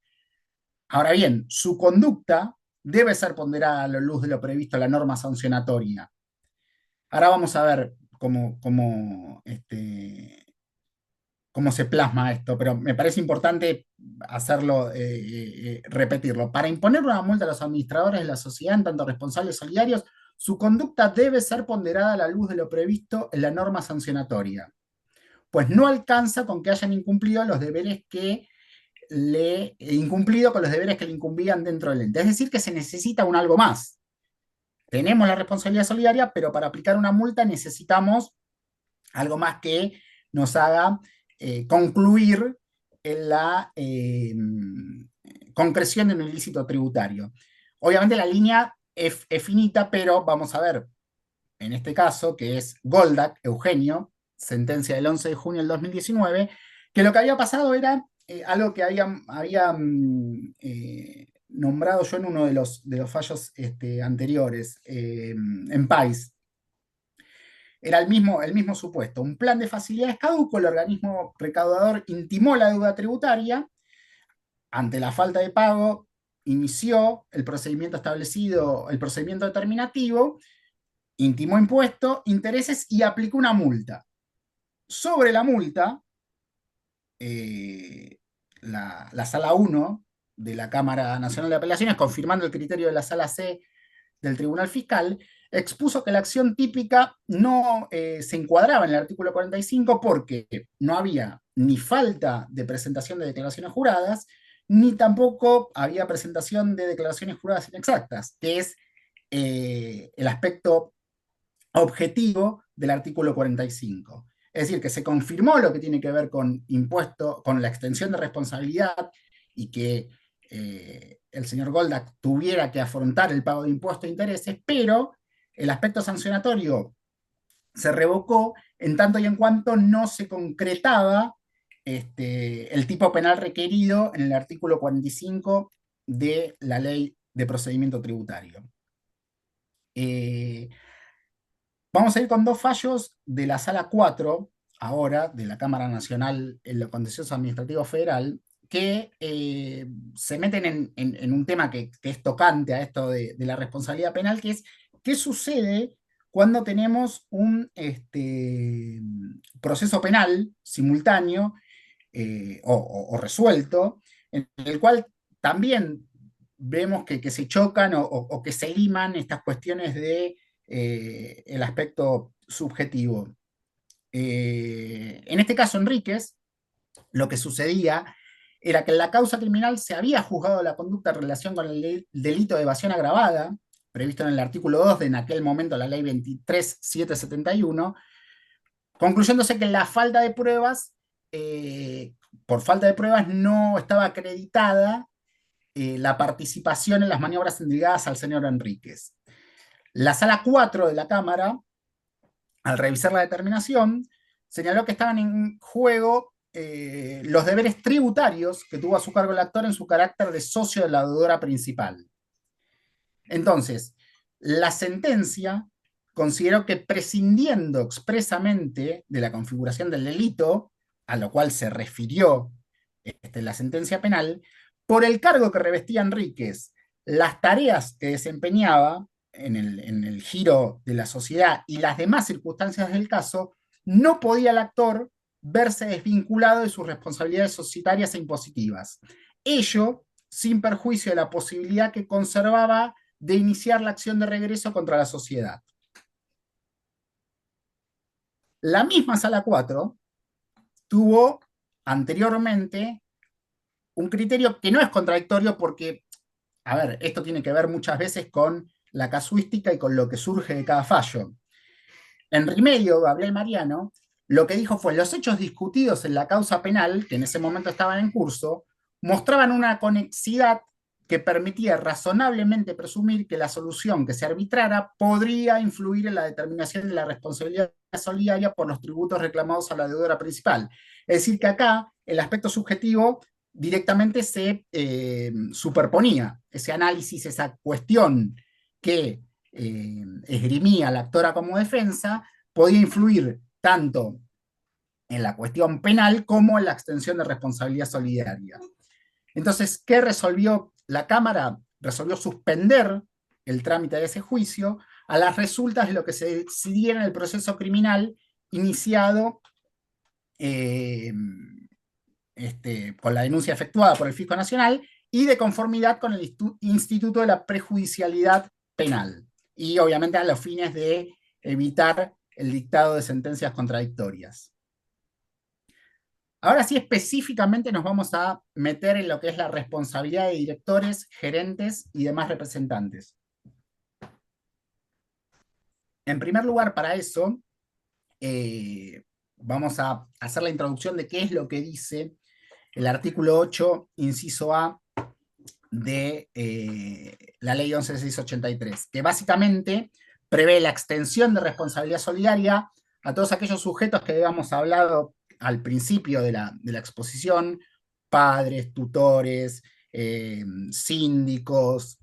Speaker 4: Ahora bien, su conducta debe ser ponderada a la luz de lo previsto en la norma sancionatoria. Ahora vamos a ver cómo se plasma esto, pero me parece importante hacerlo, repetirlo. Para imponer una multa a los administradores de la sociedad, en tanto responsables solidarios, su conducta debe ser ponderada a la luz de lo previsto en la norma sancionatoria, pues no alcanza con que hayan incumplido los deberes que incumplido con los deberes que le incumbían dentro del ente. Es decir, que se necesita un algo más. Tenemos la responsabilidad solidaria, pero para aplicar una multa necesitamos algo más que nos haga concluir en la concreción de un ilícito tributario. Obviamente la línea es finita, pero vamos a ver, en este caso, que es Goldac, Eugenio, sentencia del 11 de junio del 2019, que lo que había pasado era algo que había nombrado yo en uno de los fallos anteriores, en PAIS. Era el mismo supuesto. Un plan de facilidades caduco, el organismo recaudador intimó la deuda tributaria, ante la falta de pago, inició el procedimiento establecido, el procedimiento determinativo, intimó impuesto, intereses y aplicó una multa. Sobre la multa, la Sala 1 de la Cámara Nacional de Apelaciones, confirmando el criterio de la Sala C del Tribunal Fiscal, expuso que la acción típica no se encuadraba en el artículo 45 porque no había ni falta de presentación de declaraciones juradas, ni tampoco había presentación de declaraciones juradas inexactas, que es el aspecto objetivo del artículo 45. Es decir, que se confirmó lo que tiene que ver con impuesto, con la extensión de responsabilidad y que el señor Goldac tuviera que afrontar el pago de impuestos e intereses, pero el aspecto sancionatorio se revocó en tanto y en cuanto no se concretaba el tipo penal requerido en el artículo 45 de la Ley de Procedimiento Tributario. Vamos a ir con dos fallos de la Sala 4, ahora, de la Cámara Nacional en lo Contencioso Administrativo Federal, que se meten en un tema que es tocante a esto de la responsabilidad penal, que es qué sucede cuando tenemos un proceso penal simultáneo o resuelto, en el cual también vemos que se chocan o que se liman estas cuestiones de el aspecto subjetivo. En este caso, Enríquez, lo que sucedía era que en la causa criminal se había juzgado la conducta en relación con el delito de evasión agravada, previsto en el artículo 2 de en aquel momento la ley 23.771, concluyéndose que la falta de pruebas, por falta de pruebas, no estaba acreditada la participación en las maniobras endilgadas al señor Enríquez. La Sala 4 de la Cámara, al revisar la determinación, señaló que estaban en juego los deberes tributarios que tuvo a su cargo el actor en su carácter de socio de la deudora principal. Entonces, la sentencia consideró que prescindiendo expresamente de la configuración del delito, a lo cual se refirió la sentencia penal, por el cargo que revestía Enríquez, las tareas que desempeñaba en el giro de la sociedad y las demás circunstancias del caso, no podía el actor verse desvinculado de sus responsabilidades societarias e impositivas. Ello sin perjuicio de la posibilidad que conservaba de iniciar la acción de regreso contra la sociedad. La misma Sala 4 tuvo anteriormente un criterio que no es contradictorio porque, a ver, esto tiene que ver muchas veces con la casuística y con lo que surge de cada fallo. En Rimedio, Gabriel Mariano, lo que dijo fue: los hechos discutidos en la causa penal, que en ese momento estaban en curso, mostraban una conexidad que permitía razonablemente presumir que la solución que se arbitrara podría influir en la determinación de la responsabilidad solidaria por los tributos reclamados a la deudora principal. Es decir, que acá el aspecto subjetivo directamente se superponía. Ese análisis, esa cuestión que esgrimía la actora como defensa, podía influir tanto en la cuestión penal como en la extensión de responsabilidad solidaria. Entonces, ¿qué resolvió la Cámara resolvió suspender el trámite de ese juicio a las resultas de lo que se decidiera en el proceso criminal iniciado con la denuncia efectuada por el Fisco Nacional y de conformidad con el Instituto de la Prejudicialidad Penal. Y obviamente a los fines de evitar el dictado de sentencias contradictorias. Ahora sí, específicamente nos vamos a meter en lo que es la responsabilidad de directores, gerentes y demás representantes. En primer lugar, para eso, vamos a hacer la introducción de qué es lo que dice el artículo 8, inciso A, de la ley 11.683, que básicamente prevé la extensión de responsabilidad solidaria a todos aquellos sujetos que habíamos hablado al principio de la exposición: padres, tutores, síndicos,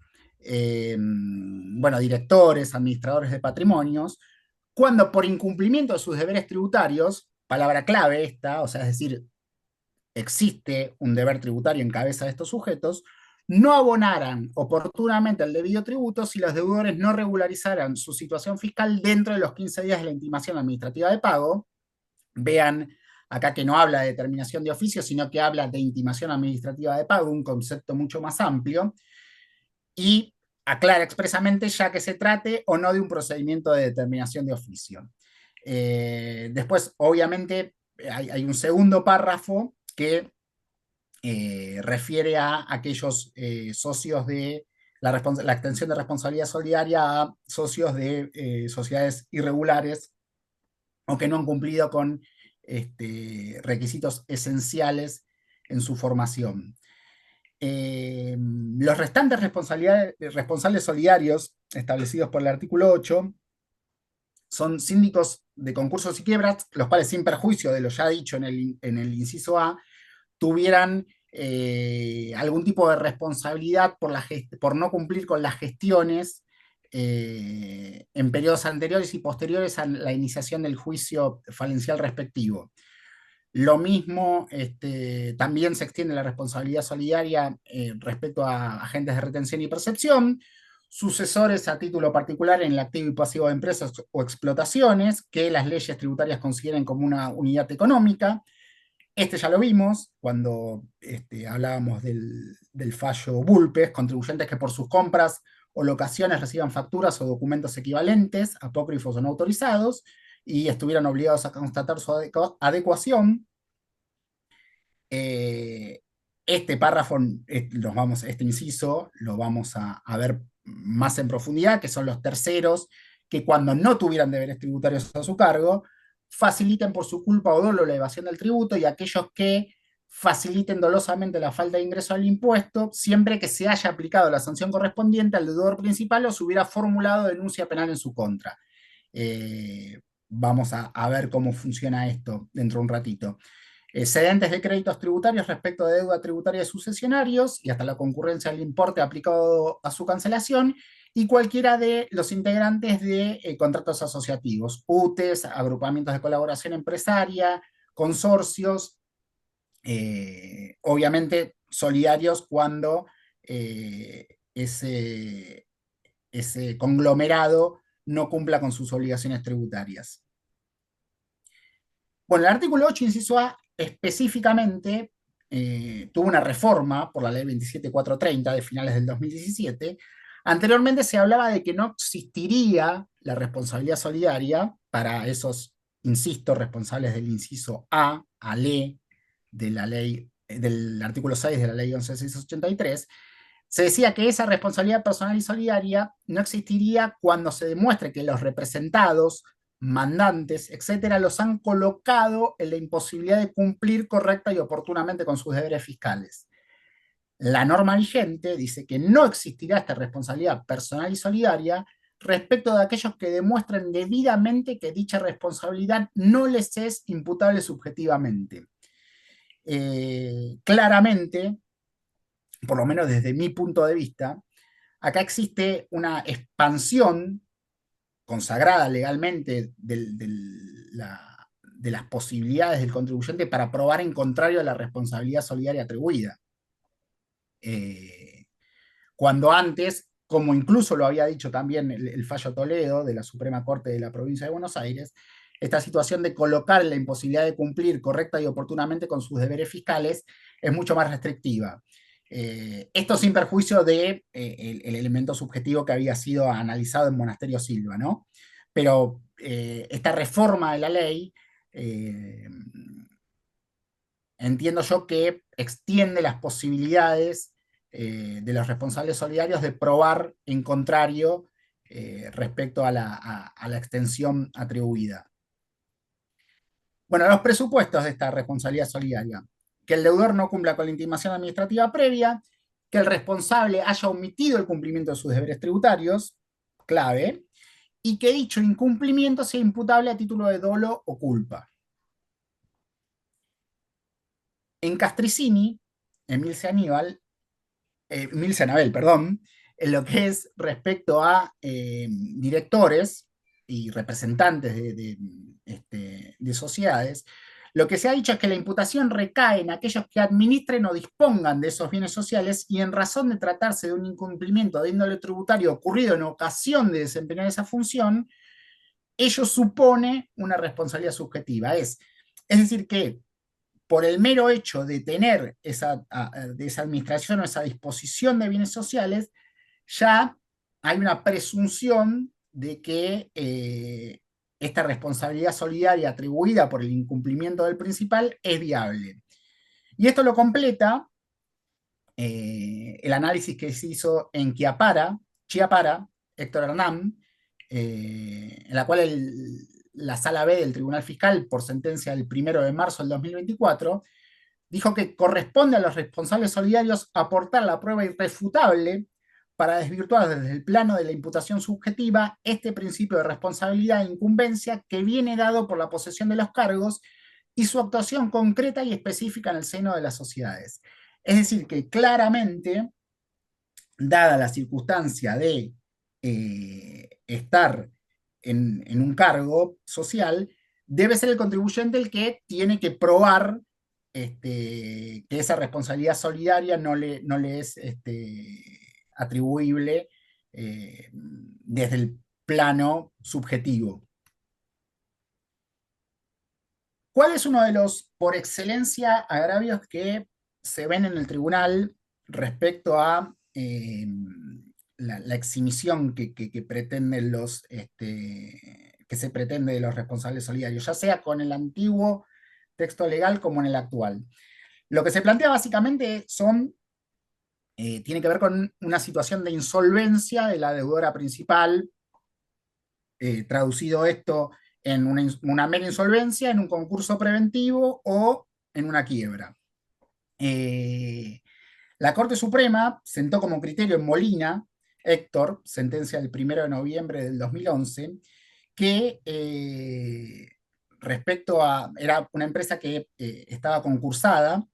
Speaker 4: directores, administradores de patrimonios, cuando por incumplimiento de sus deberes tributarios, palabra clave esta, o sea, es decir, existe un deber tributario en cabeza de estos sujetos, no abonaran oportunamente el debido tributo si los deudores no regularizaran su situación fiscal dentro de los 15 días de la intimación administrativa de pago. Vean acá que no habla de determinación de oficio, sino que habla de intimación administrativa de pago, un concepto mucho más amplio, y aclara expresamente ya que se trate o no de un procedimiento de determinación de oficio. Después, obviamente, hay un segundo párrafo que refiere a aquellos socios de la extensión de responsabilidad solidaria a socios de sociedades irregulares o que no han cumplido con requisitos esenciales en su formación. Los restantes responsables solidarios establecidos por el artículo 8 son síndicos de concursos y quiebras, los cuales, sin perjuicio de lo ya dicho en el inciso A, tuvieran algún tipo de responsabilidad por no cumplir con las gestiones en periodos anteriores y posteriores a la iniciación del juicio falencial respectivo. Lo mismo, también se extiende la responsabilidad solidaria respecto a agentes de retención y percepción, sucesores a título particular en el activo y pasivo de empresas o explotaciones que las leyes tributarias consideren como una unidad económica. Ya lo vimos cuando hablábamos del fallo Bulpes: contribuyentes que por sus compras o locaciones reciban facturas o documentos equivalentes, apócrifos o no autorizados, y estuvieran obligados a constatar su adecuación. Este párrafo, este inciso, lo vamos a ver más en profundidad, que son los terceros, que cuando no tuvieran deberes tributarios a su cargo, faciliten por su culpa o dolo la evasión del tributo, y aquellos que faciliten dolosamente la falta de ingreso al impuesto, siempre que se haya aplicado la sanción correspondiente al deudor principal o se hubiera formulado denuncia penal en su contra. Vamos a ver cómo funciona esto dentro de un ratito. Excedentes de créditos tributarios respecto de deuda tributaria de sucesionarios y hasta la concurrencia del importe aplicado a su cancelación, y cualquiera de los integrantes de contratos asociativos, UTES, agrupamientos de colaboración empresaria, consorcios, obviamente solidarios cuando ese conglomerado no cumpla con sus obligaciones tributarias. Bueno, el artículo 8, inciso A, específicamente tuvo una reforma por la ley 27430 de finales del 2017. Anteriormente se hablaba de que no existiría la responsabilidad solidaria para esos, insisto, responsables del inciso A, ale, de la ley, del artículo 6 de la ley 11.683. Se decía que esa responsabilidad personal y solidaria no existiría cuando se demuestre que los representados, mandantes, etcétera, los han colocado en la imposibilidad de cumplir correcta y oportunamente con sus deberes fiscales. La norma vigente dice que no existirá esta responsabilidad personal y solidaria respecto de aquellos que demuestren debidamente que dicha responsabilidad no les es imputable subjetivamente. Claramente, por lo menos desde mi punto de vista, acá existe una expansión consagrada legalmente de las posibilidades del contribuyente para probar en contrario a la responsabilidad solidaria atribuida. cuando antes, como incluso lo había dicho también el fallo Toledo de la Suprema Corte de la Provincia de Buenos Aires, esta situación de colocar la imposibilidad de cumplir correcta y oportunamente con sus deberes fiscales es mucho más restrictiva. Esto sin perjuicio de el elemento subjetivo que había sido analizado en Monasterio Silva, ¿no? Pero esta reforma de la ley, entiendo yo que extiende las posibilidades de los responsables solidarios de probar en contrario respecto a la extensión atribuida. Bueno, los presupuestos de esta responsabilidad solidaria: que el deudor no cumpla con la intimación administrativa previa, que el responsable haya omitido el cumplimiento de sus deberes tributarios, clave, y que dicho incumplimiento sea imputable a título de dolo o culpa. En Castricini, Milce Anabel, perdón, en lo que es respecto a directores y representantes de sociedades, lo que se ha dicho es que la imputación recae en aquellos que administren o dispongan de esos bienes sociales y en razón de tratarse de un incumplimiento de índole tributario ocurrido en ocasión de desempeñar esa función, ello supone una responsabilidad subjetiva. Es decir, que por el mero hecho de tener de esa administración o esa disposición de bienes sociales, ya hay una presunción de que esta responsabilidad solidaria atribuida por el incumplimiento del principal es viable. Y esto lo completa el análisis que se hizo en Chiapara, Héctor Hernán, en la cual la Sala B del Tribunal Fiscal, por sentencia del 1 de marzo del 2024, dijo que corresponde a los responsables solidarios aportar la prueba irrefutable para desvirtuar desde el plano de la imputación subjetiva este principio de responsabilidad e incumbencia que viene dado por la posesión de los cargos y su actuación concreta y específica en el seno de las sociedades. Es decir, que claramente, dada la circunstancia de estar en un cargo social, debe ser el contribuyente el que tiene que probar que esa responsabilidad solidaria no le es atribuible desde el plano subjetivo. ¿Cuál es uno de los, por excelencia, agravios que se ven en el tribunal respecto a la exhibición que pretenden que se pretende de los responsables solidarios, ya sea con el antiguo texto legal como en el actual? Lo que se plantea básicamente tiene que ver con una situación de insolvencia de la deudora principal, traducido esto en una mera insolvencia, en un concurso preventivo o en una quiebra. La Corte Suprema sentó como criterio en Molina, Héctor, sentencia del 1 de noviembre del 2011, que era una empresa que estaba concursada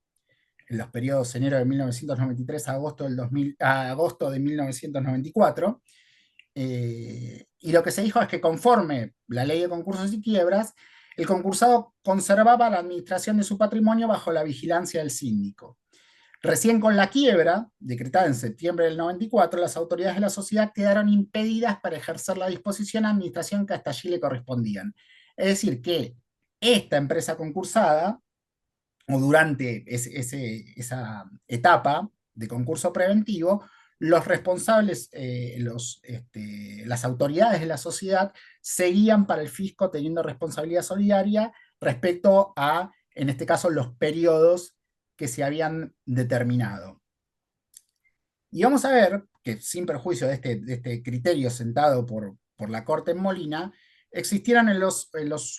Speaker 4: en los periodos enero de 1993 a agosto de 1994, y lo que se dijo es que conforme la ley de concursos y quiebras, el concursado conservaba la administración de su patrimonio bajo la vigilancia del síndico. Recién con la quiebra, decretada en septiembre del 94, las autoridades de la sociedad quedaron impedidas para ejercer la disposición a administración que hasta allí le correspondían. Es decir, que esta empresa concursada, o durante esa etapa de concurso preventivo, los responsables, las autoridades de la sociedad, seguían para el fisco teniendo responsabilidad solidaria respecto a, en este caso, los periodos que se habían determinado. Y vamos a ver que, sin perjuicio de este criterio sentado por la Corte en Molina, existieron en los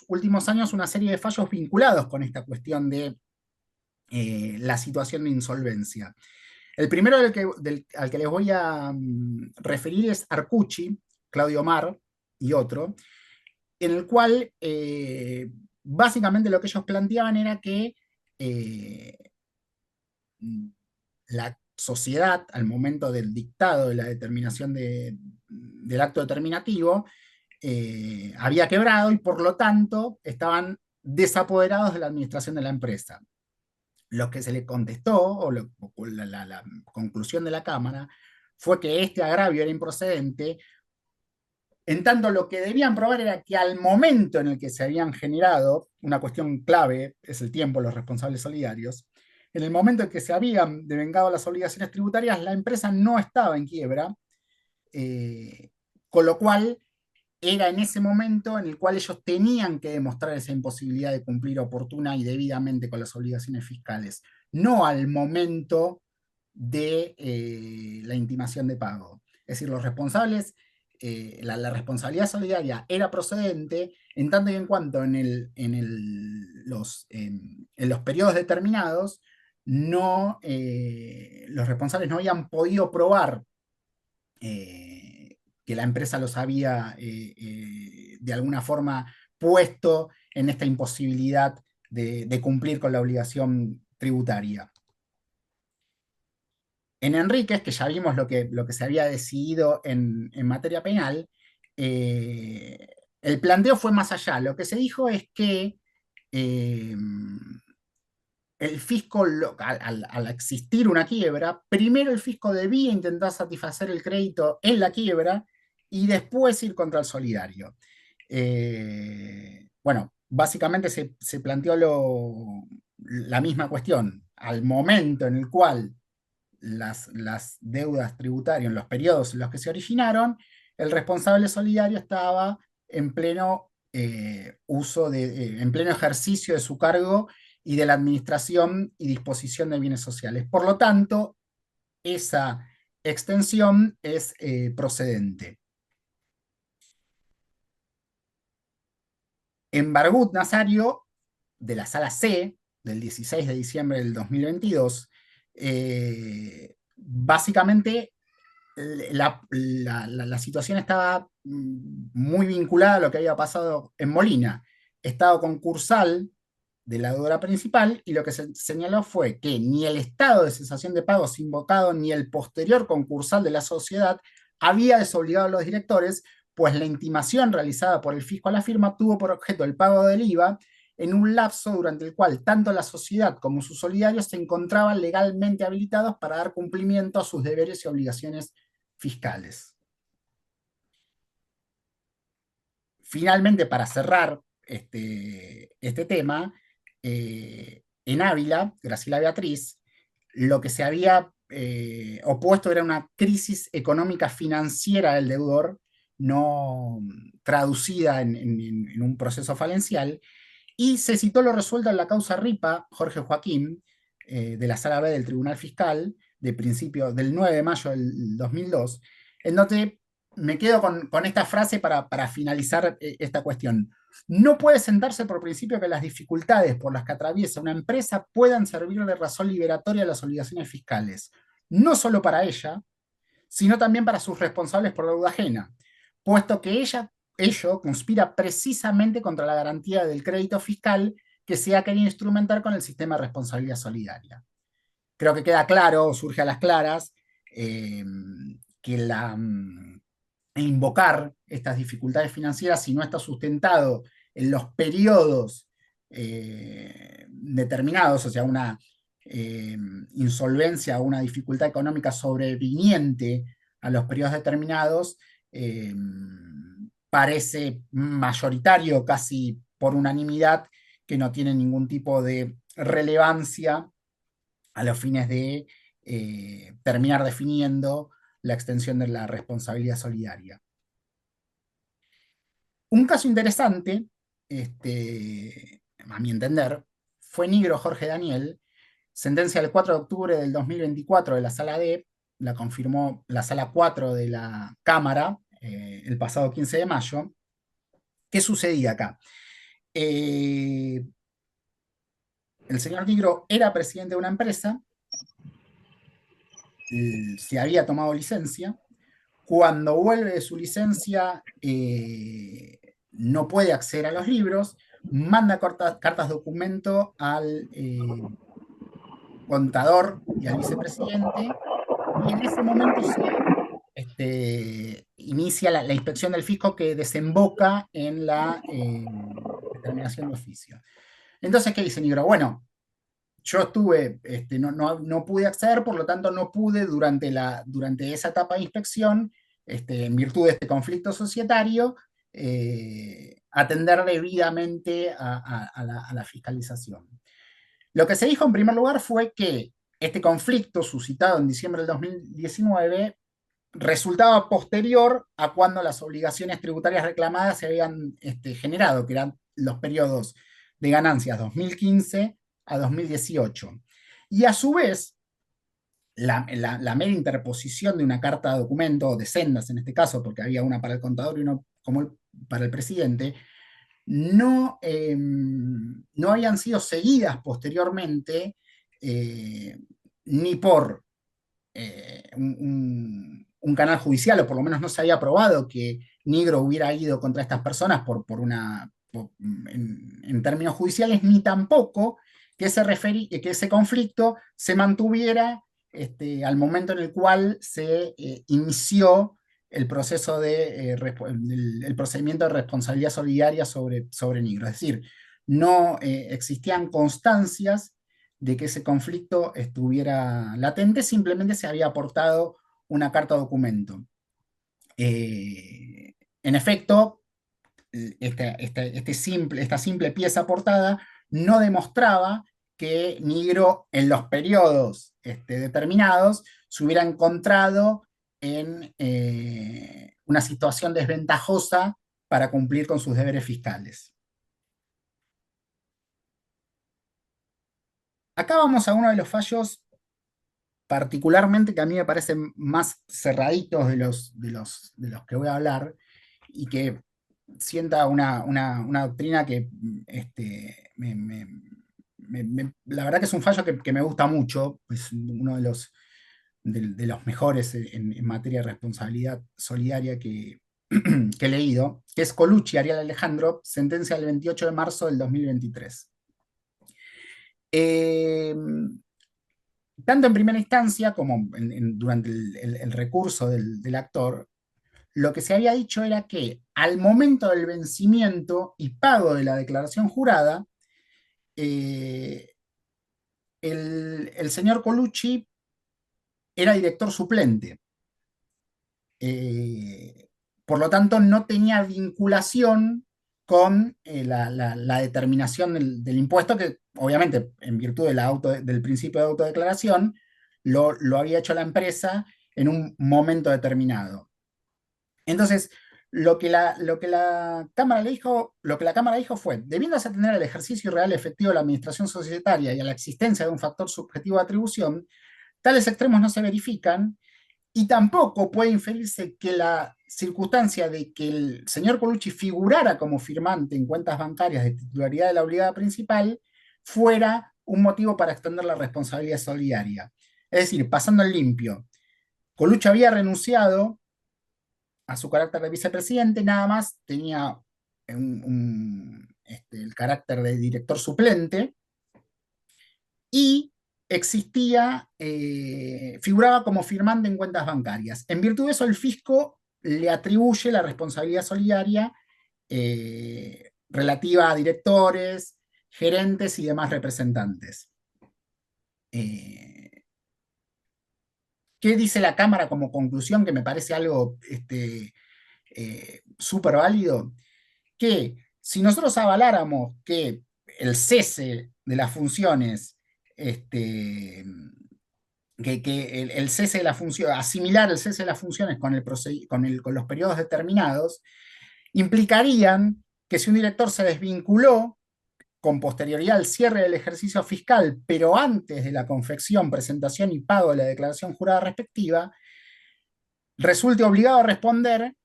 Speaker 4: últimos años una serie de fallos vinculados con esta cuestión de la situación de insolvencia. El primero al que les voy a referir es Arcucci, Claudio Mar y otro, en el cual básicamente lo que ellos planteaban era que la sociedad, al momento del dictado de la determinación del acto determinativo, había quebrado y por lo tanto estaban desapoderados de la administración de la empresa. Lo que se le contestó, o la conclusión de la Cámara, fue que este agravio era improcedente, en tanto lo que debían probar era que al momento en el que se habían generado, una cuestión clave es el tiempo, los responsables solidarios, en el momento en que se habían devengado las obligaciones tributarias, la empresa no estaba en quiebra, con lo cual era en ese momento en el cual ellos tenían que demostrar esa imposibilidad de cumplir oportuna y debidamente con las obligaciones fiscales, no al momento de la intimación de pago. Es decir, los responsables, la responsabilidad solidaria era procedente en tanto y en cuanto en los periodos determinados no, los responsables no habían podido probar que la empresa los había de alguna forma puesto en esta imposibilidad de cumplir con la obligación tributaria. En Enríquez, que ya vimos lo que se había decidido en materia penal, el planteo fue más allá. Lo que se dijo es que el fisco, al existir una quiebra, primero el fisco debía intentar satisfacer el crédito en la quiebra y después ir contra el solidario. Bueno, básicamente se planteó la misma cuestión. Al momento en el cual las deudas tributarias, en los periodos en los que se originaron, el responsable solidario estaba en pleno en pleno ejercicio de su cargo y de la administración y disposición de bienes sociales. Por lo tanto, esa extensión es procedente. En Bargut Nazario, de la Sala C, del 16 de diciembre del 2022, básicamente la situación estaba muy vinculada a lo que había pasado en Molina. Estado concursal de la deudora principal, y lo que se señaló fue que ni el estado de cesación de pagos invocado ni el posterior concursal de la sociedad había desobligado a los directores, pues la intimación realizada por el fisco a la firma tuvo por objeto el pago del IVA en un lapso durante el cual tanto la sociedad como sus solidarios se encontraban legalmente habilitados para dar cumplimiento a sus deberes y obligaciones fiscales. Finalmente, para cerrar este tema, en Ávila, Graciela Beatriz, lo que se había opuesto era una crisis económica financiera del deudor, no traducida en un proceso falencial, y se citó lo resuelto en la causa Ripa, Jorge Joaquín, de la Sala B del Tribunal Fiscal, del 9 de mayo del 2002, en donde me quedo con esta frase para finalizar esta cuestión. No puede sentarse por principio que las dificultades por las que atraviesa una empresa puedan servir de razón liberatoria a las obligaciones fiscales, no solo para ella, sino también para sus responsables por deuda ajena, puesto que ello conspira precisamente contra la garantía del crédito fiscal que se ha querido instrumentar con el sistema de responsabilidad solidaria. Creo que queda claro, surge a las claras, que invocar estas dificultades financieras, si no está sustentado en los periodos determinados, o sea, una insolvencia o una dificultad económica sobreviniente a los periodos determinados, parece mayoritario, casi por unanimidad, que no tiene ningún tipo de relevancia a los fines de terminar definiendo la extensión de la responsabilidad solidaria. Un caso interesante, a mi entender, fue Nigro Jorge Daniel, sentencia del 4 de octubre del 2024 de la Sala D, la confirmó la Sala 4 de la Cámara el pasado 15 de mayo. ¿Qué sucedía acá? El señor Nigro era presidente de una empresa, se había tomado licencia. Cuando vuelve de su licencia, no puede acceder a los libros, manda cartas documento al contador y al vicepresidente, y en ese momento se inicia la inspección del fisco, que desemboca en la determinación de oficio. Entonces, ¿qué dice Nigro? Bueno, yo estuve, no pude acceder, por lo tanto no pude durante esa etapa de inspección, en virtud de este conflicto societario, atender debidamente a la fiscalización. Lo que se dijo en primer lugar fue que este conflicto suscitado en diciembre del 2019 resultaba posterior a cuando las obligaciones tributarias reclamadas se habían generado, que eran los periodos de ganancias 2015 a 2018. Y a su vez, la mera interposición de una carta de documento, o de sendas en este caso, porque había una para el contador y una como para el presidente, no habían sido seguidas posteriormente ni por un canal judicial, o por lo menos no se había probado que Nigro hubiera ido contra estas personas en términos judiciales, ni tampoco que ese conflicto se mantuviera al momento en el cual se inició el proceso el procedimiento de responsabilidad solidaria sobre Nigro. Es decir, no existían constancias de que ese conflicto estuviera latente, simplemente se había aportado una carta documento. En efecto, esta simple pieza aportada no demostraba que Nigro en los periodos determinados se hubiera encontrado en una situación desventajosa para cumplir con sus deberes fiscales. Acá vamos a uno de los fallos particularmente que a mí me parecen más cerraditos de los que voy a hablar, y que sienta una doctrina que la verdad que es un fallo que me gusta mucho, es uno de los mejores en materia de responsabilidad solidaria que he leído, que es Colucci, Ariel Alejandro, sentencia del 28 de marzo del 2023. Tanto en primera instancia como durante el recurso del actor, lo que se había dicho era que al momento del vencimiento y pago de la declaración jurada, el señor Colucci era director suplente. Por lo tanto, no tenía vinculación con la determinación del impuesto, que obviamente en virtud del principio de autodeclaración lo había hecho la empresa en un momento determinado. Entonces, lo que la Cámara dijo fue: debiéndose atender al ejercicio real y efectivo de la administración societaria y a la existencia de un factor subjetivo de atribución, tales extremos no se verifican, y tampoco puede inferirse que la circunstancia de que el señor Colucci figurara como firmante en cuentas bancarias de titularidad de la obligada principal fuera un motivo para extender la responsabilidad solidaria. Es decir, pasando en limpio, Colucci había renunciado a su carácter de vicepresidente, nada más tenía el carácter de director suplente, y figuraba como firmante en cuentas bancarias. En virtud de eso, el fisco le atribuye la responsabilidad solidaria relativa a directores, gerentes y demás representantes. ¿Qué dice la Cámara como conclusión, que me parece algo súper válido? Que si nosotros avaláramos que el cese de las funciones, que el cese de la función, asimilar el cese de las funciones con los periodos determinados, implicarían que si un director se desvinculó con posterioridad al cierre del ejercicio fiscal, pero antes de la confección, presentación y pago de la declaración jurada respectiva, resulte obligado a responder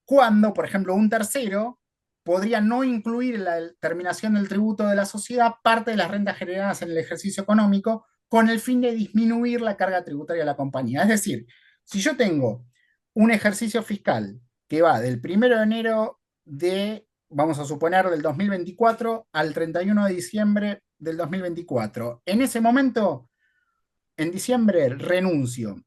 Speaker 4: cuando, por ejemplo, un tercero podría no incluir en la determinación del tributo de la sociedad parte de las rentas generadas en el ejercicio económico, con el fin de disminuir la carga tributaria de la compañía. Es decir, si yo tengo un ejercicio fiscal que va del 1 de enero vamos a suponer, del 2024 al 31 de diciembre del 2024, en ese momento, en diciembre, renuncio,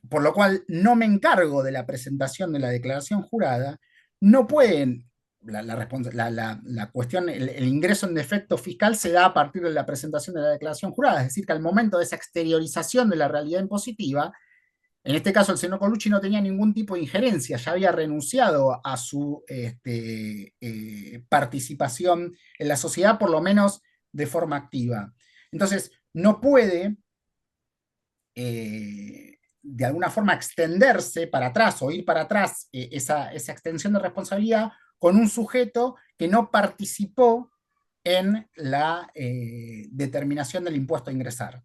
Speaker 4: por lo cual no me encargo de la presentación de la declaración jurada, no pueden la cuestión, el ingreso en defecto fiscal se da a partir de la presentación de la declaración jurada, es decir, que al momento de esa exteriorización de la realidad impositiva, en este caso el señor Colucci no tenía ningún tipo de injerencia, ya había renunciado a su participación en la sociedad, por lo menos de forma activa. Entonces, no puede de alguna forma extenderse para atrás o ir para atrás esa extensión de responsabilidad con un sujeto que no participó en la determinación del impuesto a ingresar.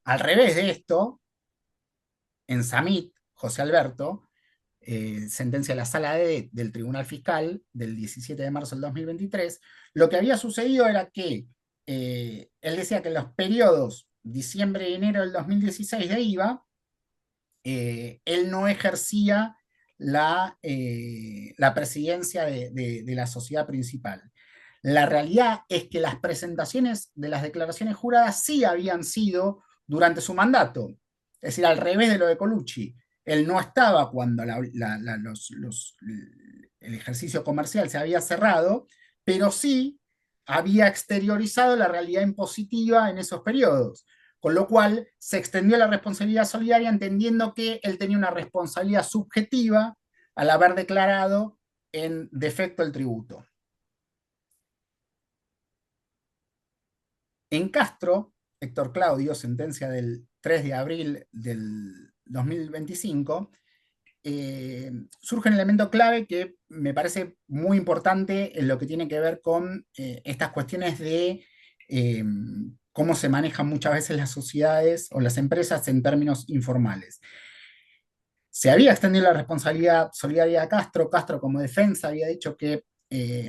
Speaker 4: Al revés de esto, en Samit, José Alberto, sentencia de la Sala D del Tribunal Fiscal del 17 de marzo del 2023, lo que había sucedido era que él decía que en los periodos diciembre y enero del 2016 de IVA, él no ejercía la presidencia de la sociedad principal. La realidad es que las presentaciones de las declaraciones juradas sí habían sido durante su mandato. Es decir, al revés de lo de Colucci. Él no estaba cuando el ejercicio comercial se había cerrado, pero sí había exteriorizado la realidad impositiva en esos periodos. Con lo cual se extendió la responsabilidad solidaria entendiendo que él tenía una responsabilidad subjetiva al haber declarado en defecto el tributo. En Castro, Héctor Claudio, sentencia del 3 de abril del 2025, surge un elemento clave que me parece muy importante en lo que tiene que ver con estas cuestiones de cómo se manejan muchas veces las sociedades o las empresas en términos informales. Se había extendido la responsabilidad solidaria a Castro. Castro, como defensa, había dicho que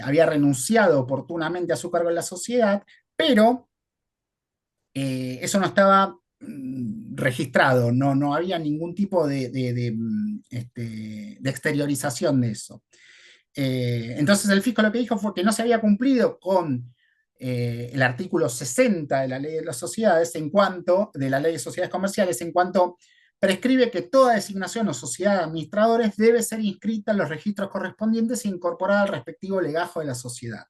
Speaker 4: había renunciado oportunamente a su cargo en la sociedad, pero eso no estaba registrado, no había ningún tipo de exteriorización de eso. Entonces el fisco lo que dijo fue que no se había cumplido con el artículo 60 de la ley de las sociedades de la ley de sociedades comerciales, en cuanto prescribe que toda designación o sociedad de administradores debe ser inscrita en los registros correspondientes e incorporada al respectivo legajo de la sociedad.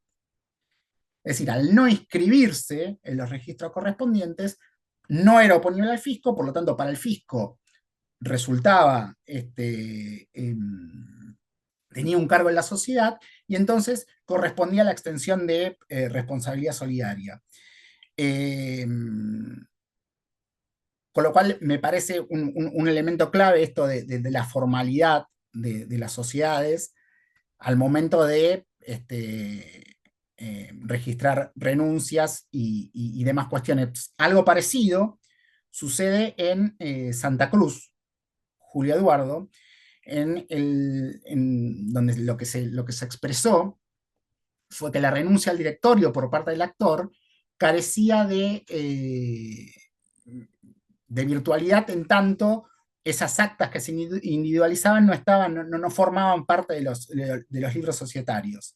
Speaker 4: Es decir, al no inscribirse en los registros correspondientes, no era oponible al fisco, por lo tanto, para el fisco resultaba, tenía un cargo en la sociedad, y entonces correspondía a la extensión de responsabilidad solidaria. Con lo cual me parece un elemento clave esto de la formalidad de las sociedades al momento de registrar renuncias y demás cuestiones. Algo parecido sucede en Santa Cruz, Julio Eduardo, donde lo que se expresó fue que la renuncia al directorio por parte del actor carecía de virtualidad, en tanto esas actas que se individualizaban no formaban parte de los libros societarios.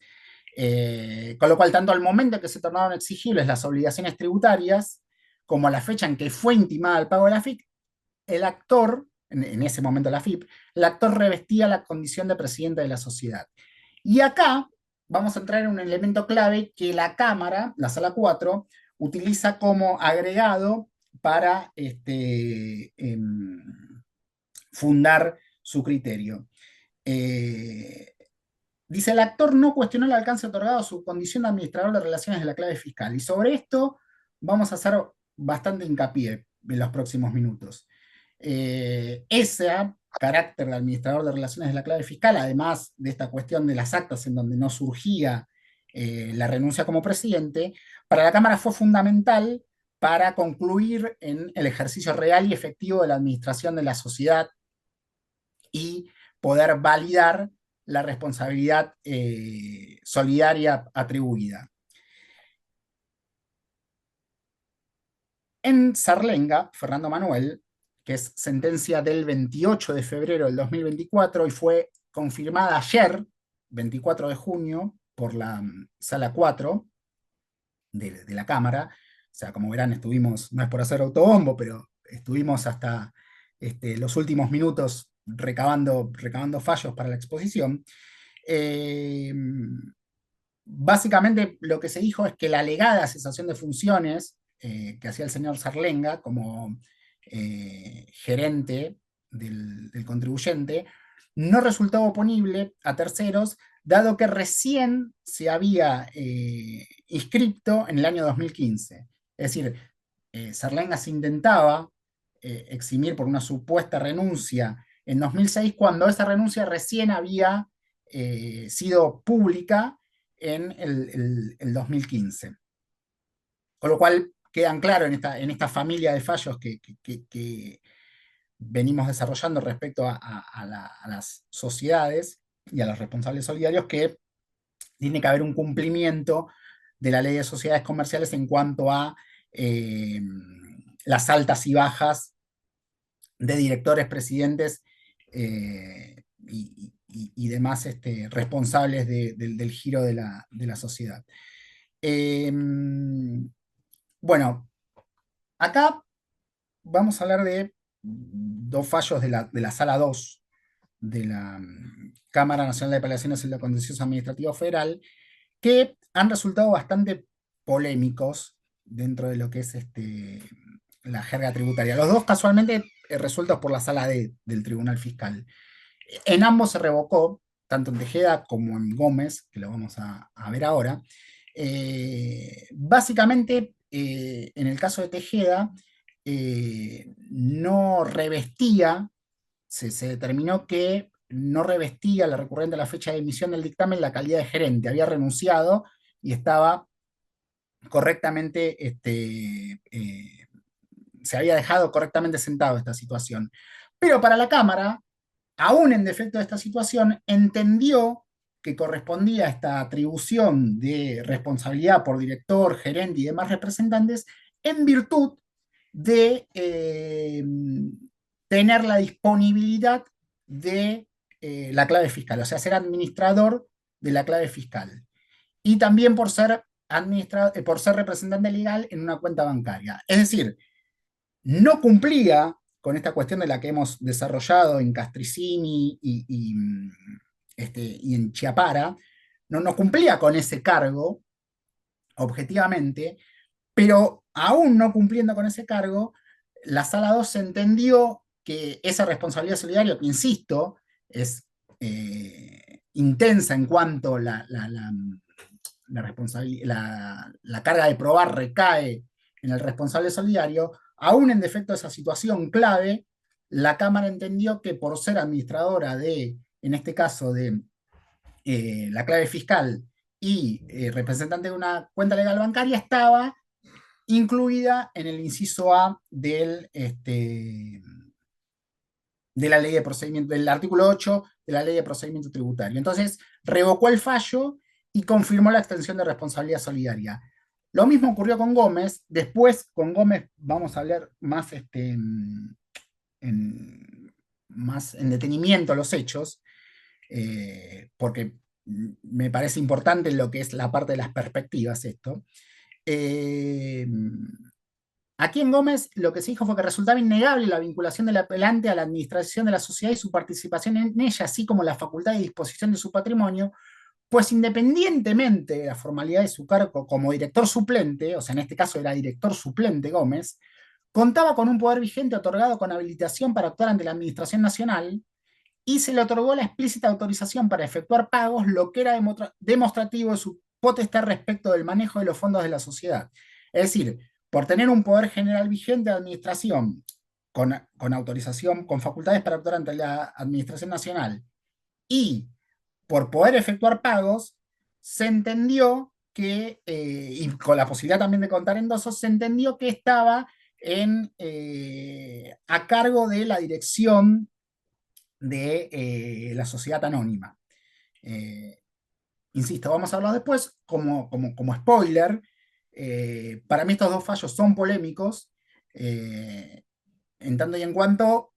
Speaker 4: Con lo cual, tanto al momento que se tornaron exigibles las obligaciones tributarias, como a la fecha en que fue intimada el pago de la FIP, el actor, en ese momento la FIP, el actor revestía la condición de presidente de la sociedad. Y acá vamos a entrar en un elemento clave que la Cámara, la Sala 4, utiliza como agregado para fundar su criterio. Dice, el actor no cuestionó el alcance otorgado a su condición de administrador de relaciones de la clave fiscal. Y sobre esto vamos a hacer bastante hincapié en los próximos minutos. Ese carácter de administrador de relaciones de la clave fiscal, además de esta cuestión de las actas en donde no surgía la renuncia como presidente, para la Cámara fue fundamental para concluir en el ejercicio real y efectivo de la administración de la sociedad y poder validar la responsabilidad solidaria atribuida. En Sarlenga, Fernando Manuel, que es sentencia del 28 de febrero del 2024 y fue confirmada ayer, 24 de junio, por la Sala 4 de la Cámara. O sea, como verán, estuvimos, no es por hacer autobombo, pero estuvimos hasta los últimos minutos recabando fallos para la exposición. Eh, Básicamente lo que se dijo es que la alegada cesación de funciones que hacía el señor Sarlenga como gerente del contribuyente no resultaba oponible a terceros, dado que recién se había inscripto en el año 2015. Es decir, Sarlenga se intentaba eximir por una supuesta renuncia en 2006, cuando esa renuncia recién había sido pública en el 2015. Con lo cual quedan claros en esta familia de fallos que venimos desarrollando respecto a las sociedades y a los responsables solidarios, que tiene que haber un cumplimiento de la ley de sociedades comerciales en cuanto a las altas y bajas de directores, presidentes y demás responsables del giro de la sociedad. Bueno, acá vamos a hablar de dos fallos de la sala 2 de la Cámara Nacional de Apelaciones en la Contencioso Administrativo Federal, que han resultado bastante polémicos dentro de lo que es la jerga tributaria. Los dos casualmente resueltos por la sala D del Tribunal Fiscal. En ambos se revocó, tanto en Tejeda como en Gómez, que lo vamos a ver ahora. Básicamente, en el caso de Tejeda, no revestía, se determinó que no revestía la recurrente a la fecha de emisión del dictamen la calidad de gerente, había renunciado y estaba correctamente, se había dejado correctamente sentado esta situación. Pero para la Cámara, aún en defecto de esta situación, entendió que correspondía a esta atribución de responsabilidad por director, gerente y demás representantes en virtud de tener la disponibilidad de la clave fiscal, o sea, ser administrador de la clave fiscal. Y también por ser representante legal en una cuenta bancaria. Es decir, no cumplía con esta cuestión de la que hemos desarrollado en Castricini y en Chiapara, no cumplía con ese cargo, objetivamente, pero aún no cumpliendo con ese cargo, la Sala 2 entendió que esa responsabilidad solidaria, que insisto, es intensa en cuanto la carga de probar recae en el responsable solidario, aún en defecto de esa situación clave, la Cámara entendió que por ser administradora en este caso, de la clave fiscal y representante de una cuenta legal bancaria, estaba incluida en el inciso A de la ley de procedimiento, del artículo 8 de la ley de procedimiento tributario. Entonces, revocó el fallo y confirmó la extensión de responsabilidad solidaria. Lo mismo ocurrió con Gómez. Después, con Gómez, vamos a hablar más, más en detenimiento los hechos, porque me parece importante lo que es la parte de las perspectivas esto. Aquí en Gómez lo que se dijo fue que resultaba innegable la vinculación del apelante a la administración de la sociedad y su participación en ella, así como la facultad de disposición de su patrimonio, pues independientemente de la formalidad de su cargo como director suplente, o sea, en este caso era director suplente Gómez, contaba con un poder vigente otorgado con habilitación para actuar ante la Administración Nacional y se le otorgó la explícita autorización para efectuar pagos, lo que era demostrativo de su potestad respecto del manejo de los fondos de la sociedad. Es decir, por tener un poder general vigente de administración con autorización, con facultades para actuar ante la Administración Nacional y por poder efectuar pagos, se entendió que, y con la posibilidad también de contar endosos, se entendió que estaba a cargo de la dirección de la sociedad anónima. Insisto, vamos a hablar después como spoiler. Para mí estos dos fallos son polémicos, en tanto y en cuanto,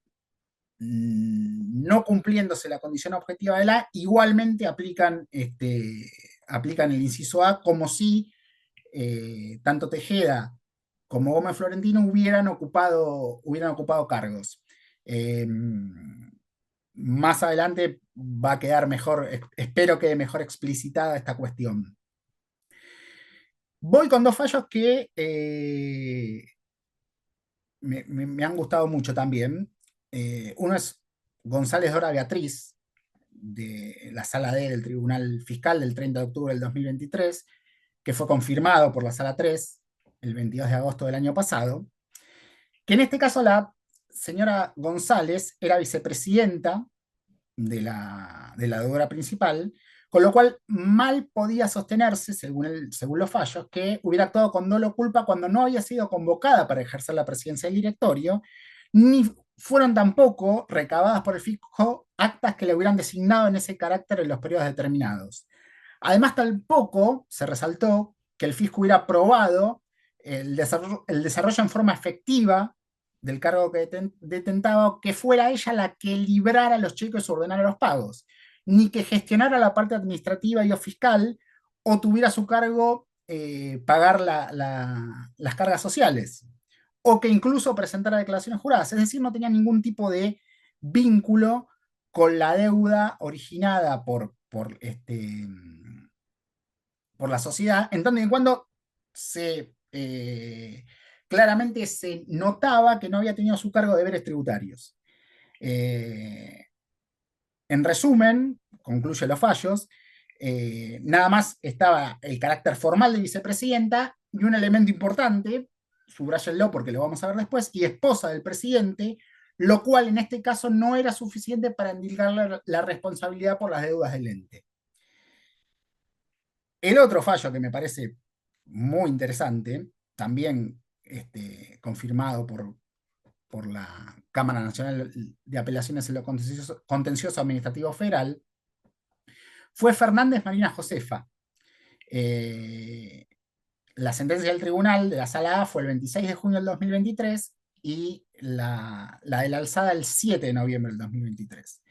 Speaker 4: no cumpliéndose la condición objetiva de la, igualmente aplican el inciso A, como si tanto Tejeda como Gómez Florentino hubieran ocupado cargos. más adelante va a quedar mejor, espero que mejor explicitada esta cuestión. Voy con dos fallos que me han gustado mucho también. Uno es González Dora Beatriz, de la Sala D del Tribunal Fiscal del 30 de octubre del 2023, que fue confirmado por la Sala 3 el 22 de agosto del año pasado, que en este caso la señora González era vicepresidenta de la deudora principal, con lo cual mal podía sostenerse, según los fallos, que hubiera actuado con dolo o culpa cuando no había sido convocada para ejercer la presidencia del directorio, ni fueron tampoco recabadas por el fisco actas que le hubieran designado en ese carácter en los periodos determinados. Además, tampoco se resaltó que el fisco hubiera aprobado el desarrollo en forma efectiva del cargo que detentaba, o que fuera ella la que librara los cheques o ordenara los pagos, ni que gestionara la parte administrativa y o fiscal, o tuviera a su cargo pagar las cargas sociales, o que incluso presentara declaraciones juradas. Es decir, no tenía ningún tipo de vínculo con la deuda originada por la sociedad, en tanto y en cuando claramente se notaba que no había tenido a su cargo deberes tributarios. En resumen, concluye los fallos, nada más estaba el carácter formal de vicepresidenta y un elemento importante, subrayenlo porque lo vamos a ver después, y esposa del presidente, lo cual en este caso no era suficiente para indicar la responsabilidad por las deudas del ente. El otro fallo que me parece muy interesante, también confirmado por la Cámara Nacional de Apelaciones en lo Contencioso Administrativo Federal, fue Fernández Marina Josefa. La sentencia del tribunal de la Sala A fue el 26 de junio del 2023 y la de la alzada el 7 de noviembre del 2023.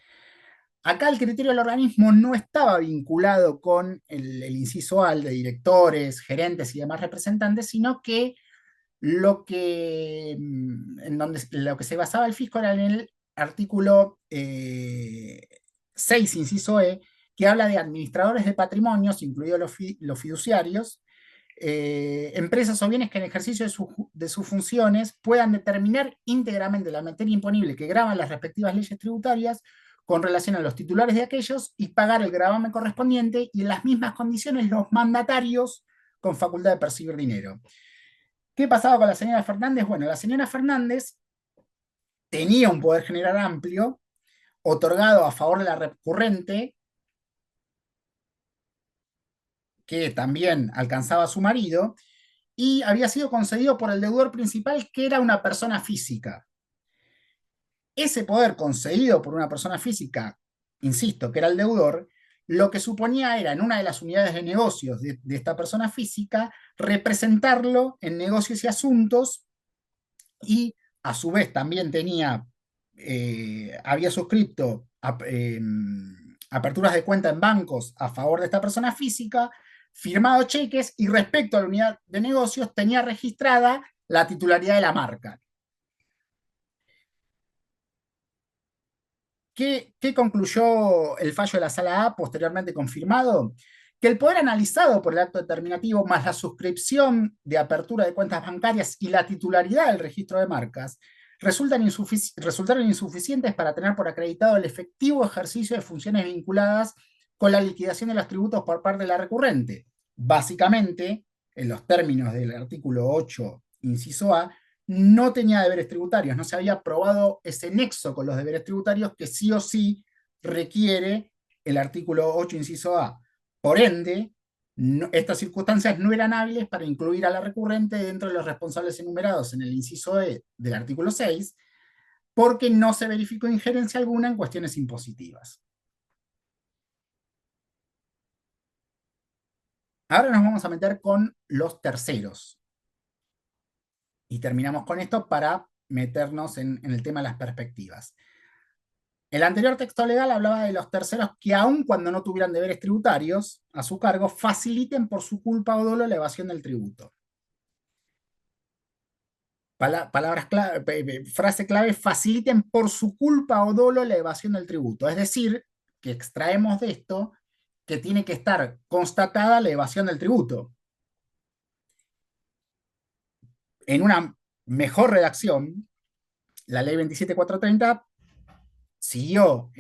Speaker 4: Acá el criterio del organismo no estaba vinculado con el inciso A, de directores, gerentes y demás representantes, sino que lo que se basaba el fisco era en el artículo 6, inciso E, que habla de administradores de patrimonios, incluidos los fiduciarios, empresas o bienes que en ejercicio de sus funciones puedan determinar íntegramente la materia imponible que graban las respectivas leyes tributarias con relación a los titulares de aquellos y pagar el gravamen correspondiente, y en las mismas condiciones los mandatarios con facultad de percibir dinero. ¿Qué pasaba con la señora Fernández? Bueno, la señora Fernández tenía un poder general amplio otorgado a favor de la recurrente, que también alcanzaba a su marido, y había sido concedido por el deudor principal, que era una persona física. Ese poder concedido por una persona física, insisto, que era el deudor, lo que suponía era, en una de las unidades de negocios de esta persona física, representarlo en negocios y asuntos, y a su vez también había suscrito aperturas de cuenta en bancos a favor de esta persona física, firmado cheques, y respecto a la unidad de negocios tenía registrada la titularidad de la marca. ¿Qué concluyó el fallo de la Sala A, posteriormente confirmado? Que el poder analizado por el acto determinativo, más la suscripción de apertura de cuentas bancarias y la titularidad del registro de marcas, resultaron insuficientes para tener por acreditado el efectivo ejercicio de funciones vinculadas con la liquidación de los tributos por parte de la recurrente. Básicamente, en los términos del artículo 8, inciso A, no tenía deberes tributarios, no se había probado ese nexo con los deberes tributarios que sí o sí requiere el artículo 8, inciso A. Por ende, estas circunstancias no eran hábiles para incluir a la recurrente dentro de los responsables enumerados en el inciso E del artículo 6, porque no se verificó injerencia alguna en cuestiones impositivas. Ahora nos vamos a meter con los terceros. Y terminamos con esto para meternos en el tema de las perspectivas. El anterior texto legal hablaba de los terceros que, aun cuando no tuvieran deberes tributarios a su cargo, faciliten por su culpa o dolo la evasión del tributo. palabras clave, frase clave, faciliten por su culpa o dolo la evasión del tributo. Es decir, que extraemos de esto que tiene que estar constatada la evasión del tributo. En una mejor redacción, la ley 27430 siguió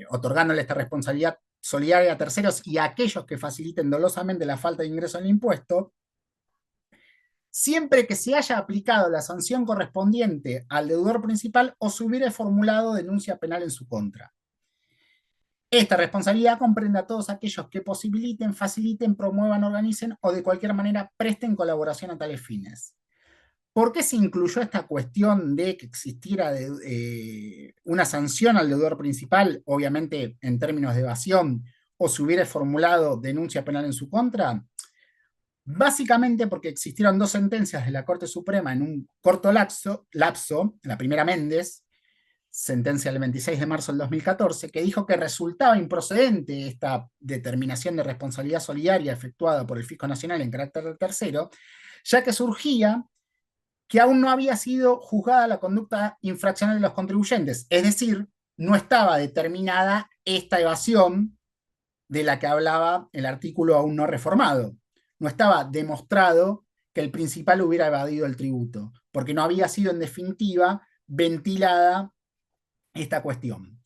Speaker 4: otorgándole esta responsabilidad solidaria a terceros y a aquellos que faciliten dolosamente la falta de ingreso en el impuesto, siempre que se haya aplicado la sanción correspondiente al deudor principal o se hubiera formulado denuncia penal en su contra. Esta responsabilidad comprende a todos aquellos que posibiliten, faciliten, promuevan, organicen o de cualquier manera presten colaboración a tales fines. ¿Por qué se incluyó esta cuestión de que existiera una sanción al deudor principal, obviamente en términos de evasión, o se hubiera formulado denuncia penal en su contra? Básicamente porque existieron dos sentencias de la Corte Suprema en un corto lapso, la primera Méndez, sentencia del 26 de marzo del 2014, que dijo que resultaba improcedente esta determinación de responsabilidad solidaria efectuada por el Fisco Nacional en carácter de tercero, ya que surgía que aún no había sido juzgada la conducta infraccional de los contribuyentes, es decir, no estaba determinada esta evasión de la que hablaba el artículo aún no reformado. No estaba demostrado que el principal hubiera evadido el tributo, porque no había sido en definitiva ventilada esta cuestión.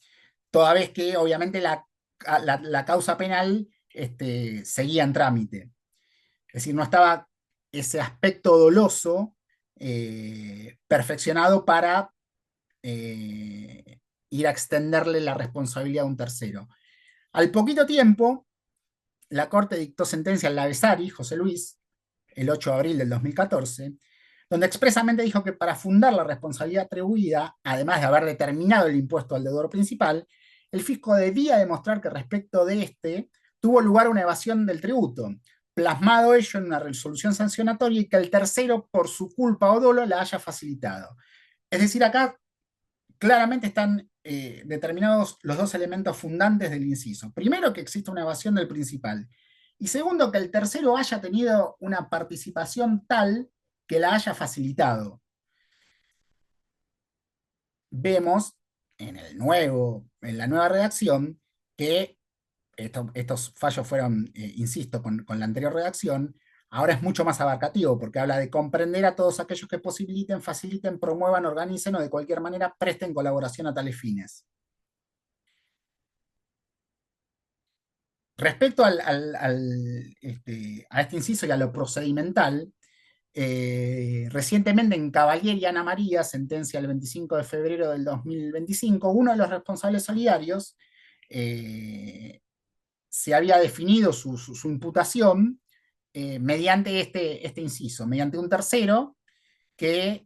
Speaker 4: Toda vez que obviamente la causa penal seguía en trámite. Es decir, no estaba ese aspecto doloso perfeccionado para ir a extenderle la responsabilidad a un tercero. Al poquito tiempo, la Corte dictó sentencia al Lavesari, José Luis, el 8 de abril del 2014, donde expresamente dijo que para fundar la responsabilidad atribuida, además de haber determinado el impuesto al deudor principal, el fisco debía demostrar que respecto de este tuvo lugar una evasión del tributo, plasmado ello en una resolución sancionatoria y que el tercero, por su culpa o dolo, la haya facilitado. Es decir, acá claramente están determinados los dos elementos fundantes del inciso. Primero, que existe una evasión del principal. Y segundo, que el tercero haya tenido una participación tal que la haya facilitado. Vemos en la nueva redacción que estos fallos fueron, insisto, con la anterior redacción, ahora es mucho más abarcativo, porque habla de comprender a todos aquellos que posibiliten, faciliten, promuevan, organicen o de cualquier manera presten colaboración a tales fines. Respecto a este inciso y a lo procedimental, recientemente en Cavalier y Ana María, sentencia el 25 de febrero del 2025, uno de los responsables solidarios se había definido su imputación mediante este inciso, mediante un tercero que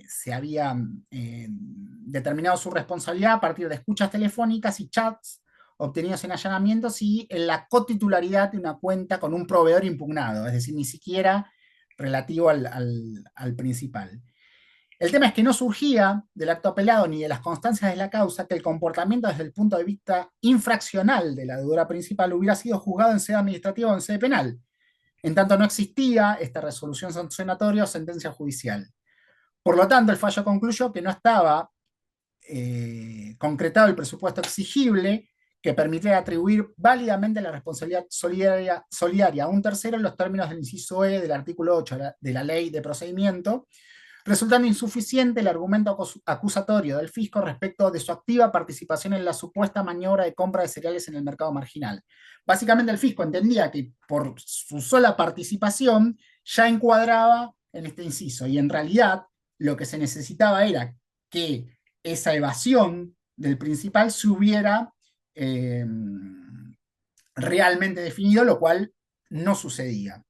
Speaker 4: se había determinado su responsabilidad a partir de escuchas telefónicas y chats obtenidos en allanamientos y en la cotitularidad de una cuenta con un proveedor impugnado, es decir, ni siquiera relativo al principal. El tema es que no surgía del acto apelado ni de las constancias de la causa que el comportamiento desde el punto de vista infraccional de la deudora principal hubiera sido juzgado en sede administrativa o en sede penal, en tanto no existía esta resolución sancionatoria o sentencia judicial. Por lo tanto, el fallo concluyó que no estaba concretado el presupuesto exigible que permitiera atribuir válidamente la responsabilidad solidaria a un tercero en los términos del inciso E del artículo 8 de la Ley de Procedimiento, resultando insuficiente el argumento acusatorio del fisco respecto de su activa participación en la supuesta maniobra de compra de cereales en el mercado marginal. Básicamente el fisco entendía que por su sola participación ya encuadraba en este inciso, y en realidad lo que se necesitaba era que esa evasión del principal se hubiera realmente definido, lo cual no sucedía.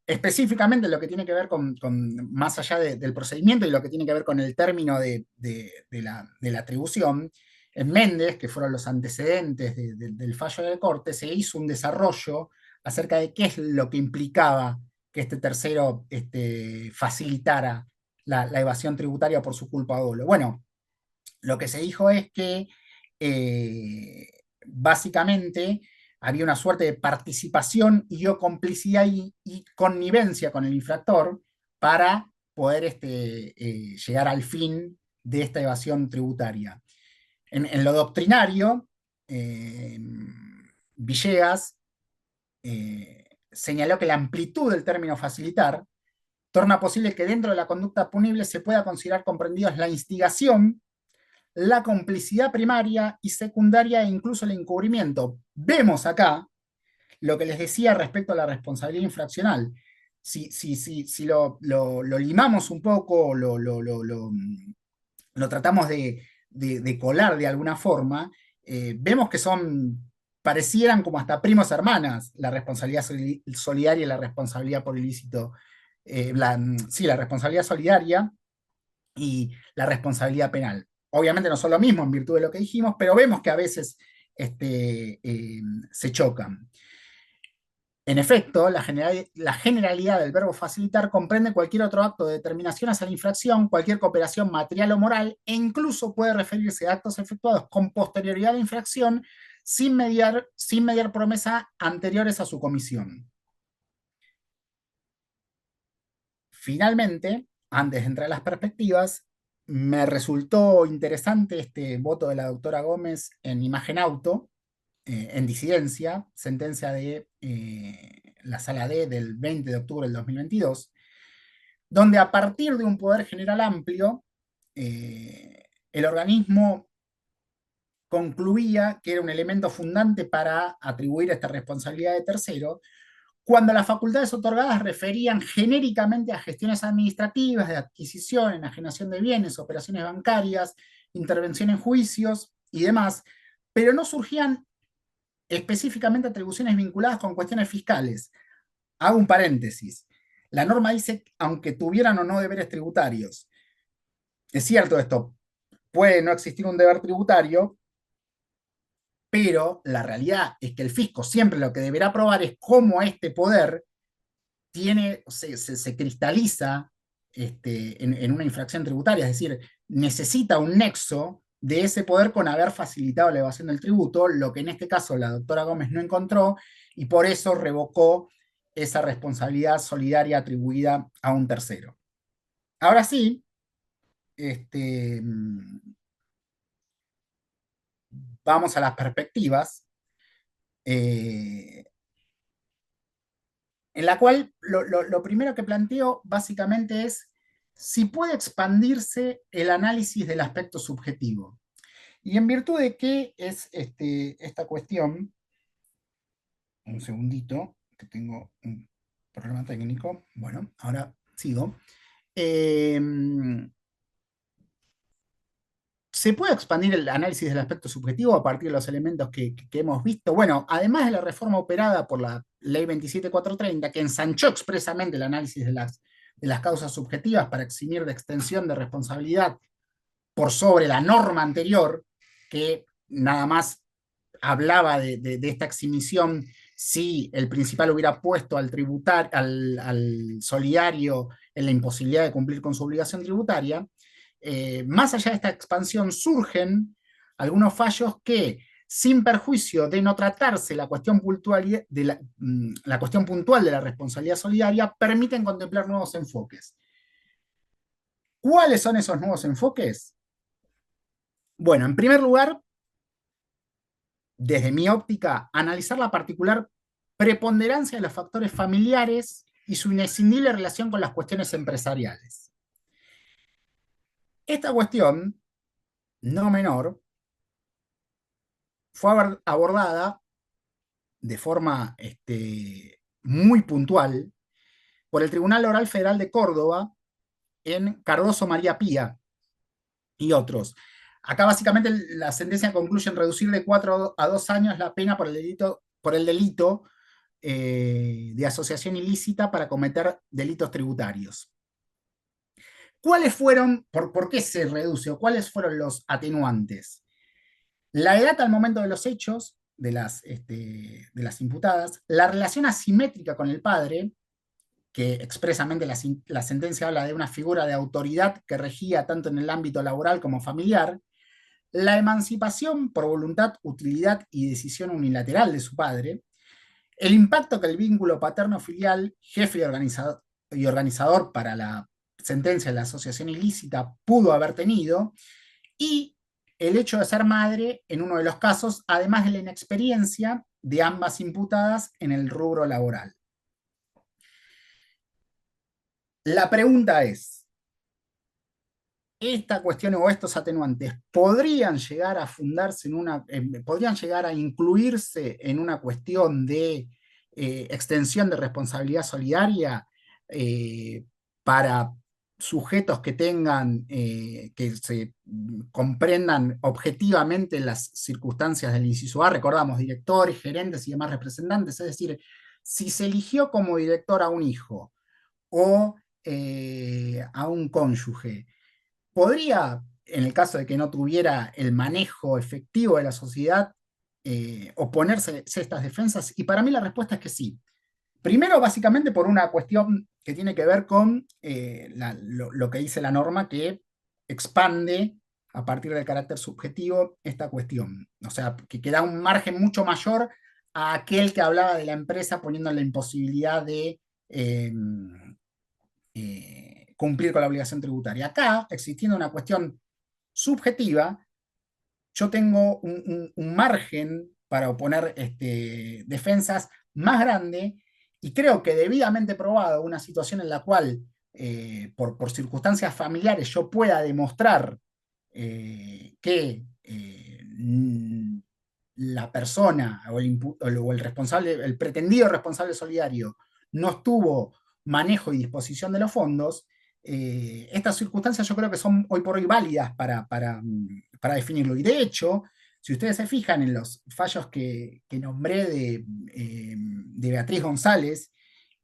Speaker 4: Específicamente lo que tiene que ver con más allá del procedimiento y lo que tiene que ver con el término de la atribución, en Méndez, que fueron los antecedentes del fallo de la Corte, se hizo un desarrollo acerca de qué es lo que implicaba que este tercero facilitara la evasión tributaria por su culpa o dolo. Bueno, lo que se dijo es que básicamente había una suerte de participación y o complicidad y connivencia con el infractor para poder llegar al fin de esta evasión tributaria. En lo doctrinario, Villegas señaló que la amplitud del término facilitar torna posible que dentro de la conducta punible se pueda considerar comprendidos la instigación, la complicidad primaria y secundaria e incluso el encubrimiento. Vemos acá lo que les decía respecto a la responsabilidad infraccional. Si lo limamos un poco, lo tratamos de colar de alguna forma, vemos que parecieran como hasta primos hermanas, la responsabilidad solidaria y la responsabilidad por ilícito, la responsabilidad solidaria y la responsabilidad penal. Obviamente no son lo mismo en virtud de lo que dijimos, pero vemos que a veces se chocan. En efecto, la generalidad del verbo facilitar comprende cualquier otro acto de determinación hacia la infracción, cualquier cooperación material o moral, e incluso puede referirse a actos efectuados con posterioridad a la infracción sin mediar promesa anteriores a su comisión. Finalmente, antes de entrar a las perspectivas, me resultó interesante este voto de la doctora Gómez en Imagen Auto, en disidencia, sentencia de la Sala D del 20 de octubre del 2022, donde a partir de un poder general amplio, el organismo concluía que era un elemento fundante para atribuir esta responsabilidad de tercero, cuando las facultades otorgadas referían genéricamente a gestiones administrativas, de adquisición, enajenación de bienes, operaciones bancarias, intervención en juicios y demás, pero no surgían específicamente atribuciones vinculadas con cuestiones fiscales. Hago un paréntesis. La norma dice aunque tuvieran o no deberes tributarios. Es cierto esto, puede no existir un deber tributario, pero la realidad es que el fisco siempre lo que deberá probar es cómo este poder se cristaliza en una infracción tributaria, es decir, necesita un nexo de ese poder con haber facilitado la evasión del tributo, lo que en este caso la doctora Gómez no encontró, y por eso revocó esa responsabilidad solidaria atribuida a un tercero. Ahora sí, vamos a las perspectivas, en la cual lo primero que planteo básicamente es si puede expandirse el análisis del aspecto subjetivo. Y en virtud de qué es esta cuestión, un segundito, que tengo un problema técnico, bueno, ahora sigo. ¿Se puede expandir el análisis del aspecto subjetivo a partir de los elementos que hemos visto? Bueno, además de la reforma operada por la Ley 27430, que ensanchó expresamente el análisis de las causas subjetivas para eximir de extensión de responsabilidad por sobre la norma anterior, que nada más hablaba de esta exhibición si el principal hubiera puesto al solidario en la imposibilidad de cumplir con su obligación tributaria. Más allá de esta expansión surgen algunos fallos que, sin perjuicio de no tratarse la cuestión puntual de la responsabilidad solidaria, permiten contemplar nuevos enfoques. ¿Cuáles son esos nuevos enfoques? Bueno, en primer lugar, desde mi óptica, analizar la particular preponderancia de los factores familiares y su inescindible relación con las cuestiones empresariales. Esta cuestión, no menor, fue abordada de forma muy puntual por el Tribunal Oral Federal de Córdoba en Cardoso María Pía y otros. Acá básicamente la sentencia concluye en reducir de 4 a 2 años la pena por el delito de asociación ilícita para cometer delitos tributarios. ¿Cuáles fueron, por qué se reduce o cuáles fueron los atenuantes? La edad al momento de los hechos de las imputadas, la relación asimétrica con el padre, que expresamente la sentencia habla de una figura de autoridad que regía tanto en el ámbito laboral como familiar, la emancipación por voluntad, utilidad y decisión unilateral de su padre, el impacto que el vínculo paterno-filial, jefe y organizador para la sentencia de la asociación ilícita pudo haber tenido, y el hecho de ser madre en uno de los casos, además de la inexperiencia de ambas imputadas en el rubro laboral. La pregunta es, esta cuestión o estos atenuantes podrían llegar a fundarse en podrían llegar a incluirse en una cuestión de extensión de responsabilidad solidaria para sujetos que tengan, que se comprendan objetivamente las circunstancias del inciso A, recordamos, directores, gerentes y demás representantes, es decir, si se eligió como director a un hijo o a un cónyuge, podría, en el caso de que no tuviera el manejo efectivo de la sociedad, oponerse a estas defensas? Y para mí la respuesta es que sí. Primero, básicamente por una cuestión que tiene que ver con lo que dice la norma, que expande a partir del carácter subjetivo esta cuestión. O sea, que da un margen mucho mayor a aquel que hablaba de la empresa poniendo la imposibilidad de cumplir con la obligación tributaria. Acá, existiendo una cuestión subjetiva, yo tengo un margen para oponer defensas más grande, y creo que debidamente probado una situación en la cual, por circunstancias familiares, yo pueda demostrar que la persona o el responsable, el pretendido responsable solidario, no estuvo manejo y disposición de los fondos. Estas circunstancias yo creo que son hoy por hoy válidas para definirlo. Y de hecho, si ustedes se fijan en los fallos que nombré de Beatriz González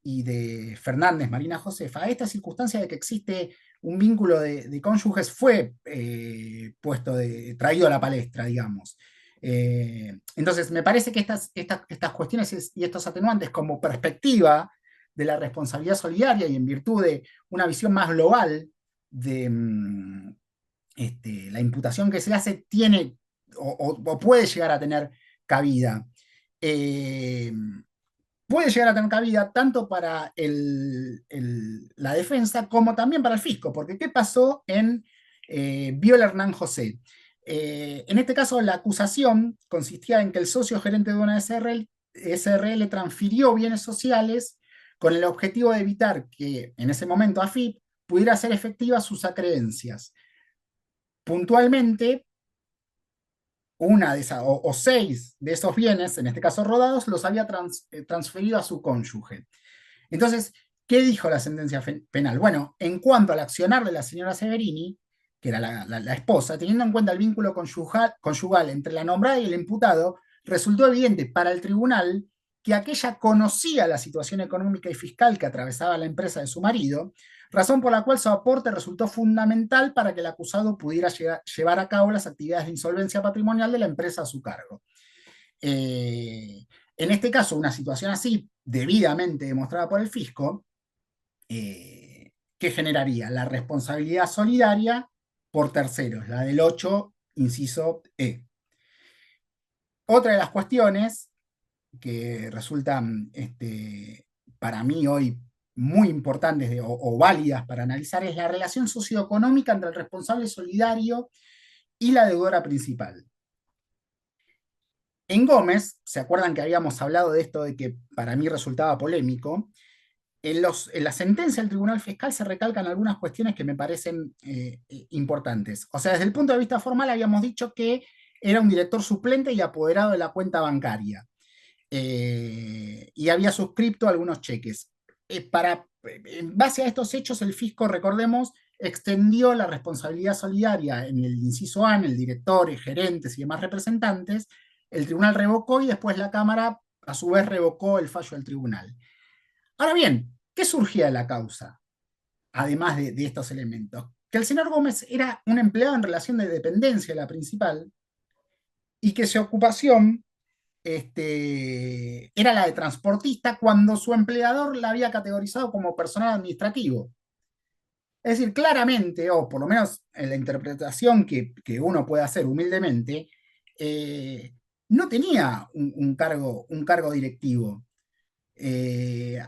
Speaker 4: y de Fernández Marina Josefa, esta circunstancia de que existe un vínculo de cónyuges fue traído a la palestra, digamos. Entonces, me parece que estas cuestiones y estos atenuantes, como perspectiva de la responsabilidad solidaria y en virtud de una visión más global de la imputación que se hace, tiene o puede llegar a tener cabida. Puede llegar a tener cabida tanto para la defensa como también para el fisco, porque ¿qué pasó en Viola Hernán José? En este caso, la acusación consistía en que el socio gerente de una SRL transfirió bienes sociales con el objetivo de evitar que en ese momento AFIP pudiera hacer efectivas sus acreencias. Puntualmente, una de esas, o 6 de esos bienes, en este caso rodados, los había transferido a su cónyuge. Entonces, ¿qué dijo la sentencia penal? Bueno, en cuanto al accionar de la señora Severini, que era la esposa, teniendo en cuenta el vínculo conyugal entre la nombrada y el imputado, resultó evidente para el tribunal que aquella conocía la situación económica y fiscal que atravesaba la empresa de su marido, razón por la cual su aporte resultó fundamental para que el acusado pudiera llevar a cabo las actividades de insolvencia patrimonial de la empresa a su cargo. En este caso, una situación así, debidamente demostrada por el fisco, ¿qué generaría? La responsabilidad solidaria por terceros, la del 8, inciso E. Otra de las cuestiones que resultan para mí hoy muy importantes o válidas para analizar es la relación socioeconómica entre el responsable solidario y la deudora principal. En Gómez, ¿se acuerdan que habíamos hablado de esto de que para mí resultaba polémico? En la sentencia del Tribunal Fiscal se recalcan algunas cuestiones que me parecen importantes. O sea, desde el punto de vista formal habíamos dicho que era un director suplente y apoderado de la cuenta bancaria. Y había suscrito algunos cheques. En base a estos hechos, el fisco, recordemos, extendió la responsabilidad solidaria en el inciso A, en el director, gerentes y demás representantes. El tribunal revocó y después la Cámara, a su vez, revocó el fallo del tribunal. Ahora bien, ¿qué surgía de la causa? Además de estos elementos. Que el señor Gómez era un empleado en relación de dependencia de la principal y que su ocupación era la de transportista cuando su empleador la había categorizado como personal administrativo. Es decir, claramente, o por lo menos en la interpretación que uno puede hacer humildemente, no tenía un cargo directivo.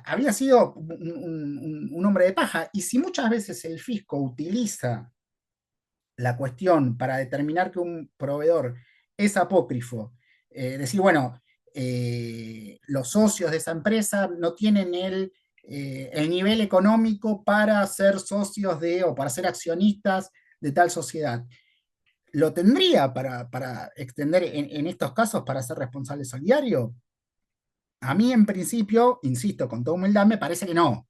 Speaker 4: Había sido un hombre de paja, y si muchas veces el fisco utiliza la cuestión para determinar que un proveedor es apócrifo, decir, bueno, los socios de esa empresa no tienen el nivel económico para ser socios de o para ser accionistas de tal sociedad. ¿Lo tendría para extender en estos casos para ser responsable solidario? A mí, en principio, insisto, con toda humildad, me parece que no.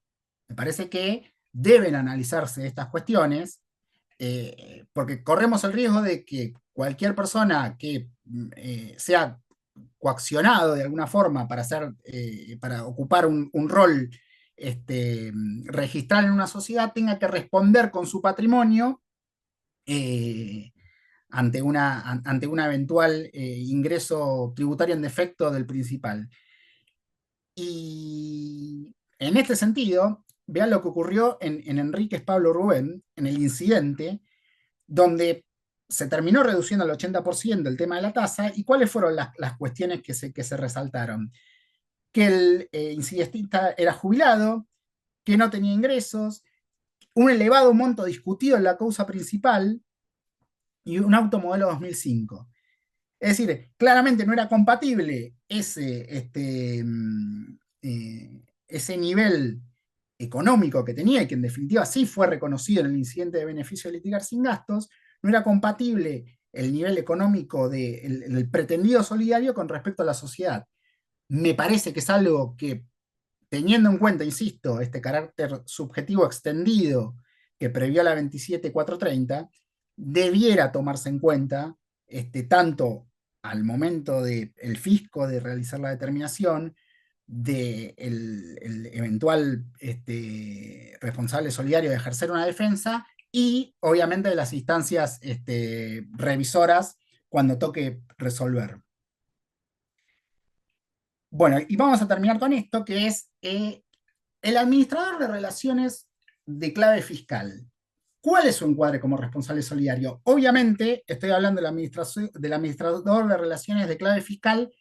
Speaker 4: Me parece que deben analizarse estas cuestiones, porque corremos el riesgo de que cualquier persona que sea coaccionado de alguna forma para ocupar un rol registral en una sociedad tenga que responder con su patrimonio eh, ante una eventual ingreso tributario en defecto del principal. Y en este sentido, vean lo que ocurrió en Enríquez Pablo Rubén, en el incidente, donde se terminó reduciendo al 80% el tema de la tasa. ¿Y cuáles fueron las cuestiones que se resaltaron? Que el incidentista era jubilado, que no tenía ingresos, un elevado monto discutido en la causa principal y un auto modelo 2005. Es decir, claramente no era compatible ese nivel económico que tenía, y que en definitiva sí fue reconocido en el incidente de beneficio de litigar sin gastos, no era compatible el nivel económico del pretendido solidario con respecto a la sociedad. Me parece que es algo que, teniendo en cuenta, insisto, este carácter subjetivo extendido que previó la 27430, debiera tomarse en cuenta tanto al momento del fisco de realizar la determinación, del el eventual responsable solidario de ejercer una defensa, y obviamente de las instancias revisoras cuando toque resolver. Bueno, y vamos a terminar con esto, que es el administrador de relaciones de clave fiscal. ¿Cuál es su encuadre como responsable solidario? Obviamente, estoy hablando del administrador de relaciones de clave fiscal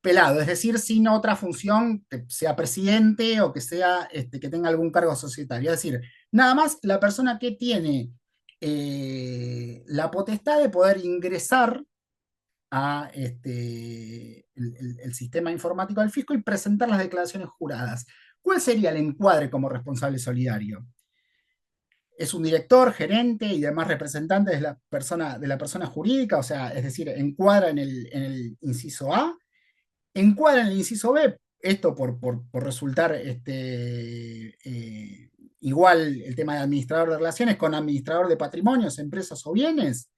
Speaker 4: pelado, es decir, sin otra función, que sea presidente o que que tenga algún cargo societario. Es decir, nada más la persona que tiene la potestad de poder ingresar a el sistema informático del fisco y presentar las declaraciones juradas. ¿Cuál sería el encuadre como responsable solidario? Es un director, gerente y demás representantes de la persona jurídica, o sea, es decir, encuadra en el inciso A, encuadra en el inciso B, esto por resultar igual el tema de administrador de relaciones con administrador de patrimonios, empresas o bienes,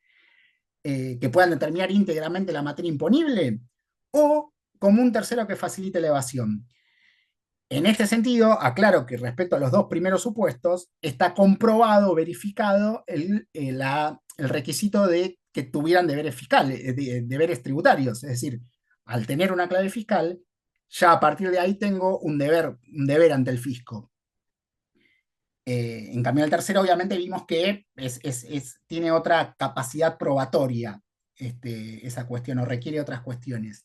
Speaker 4: que puedan determinar íntegramente la materia imponible, o como un tercero que facilite la evasión. En este sentido, aclaro que respecto a los dos primeros supuestos, está comprobado, verificado el requisito de que tuvieran deberes fiscales, deberes tributarios. Es decir, al tener una clave fiscal, ya a partir de ahí tengo un deber ante el fisco. En cambio, el tercero, obviamente, vimos que tiene otra capacidad probatoria, esa cuestión, o requiere otras cuestiones.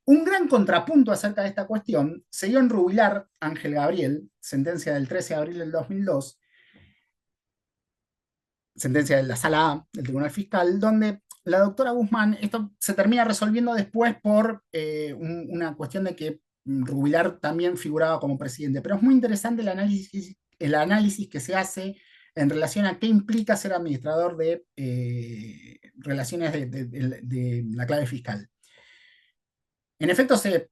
Speaker 4: Un gran contrapunto acerca de esta cuestión se dio en Rubilar Ángel Gabriel, sentencia del 13 de abril del 2002, sentencia de la Sala A del Tribunal Fiscal, donde la doctora Guzmán, esto se termina resolviendo después por una cuestión de que Rubilar también figuraba como presidente, pero es muy interesante el análisis que se hace en relación a qué implica ser administrador de relaciones de la clave fiscal. En efecto, se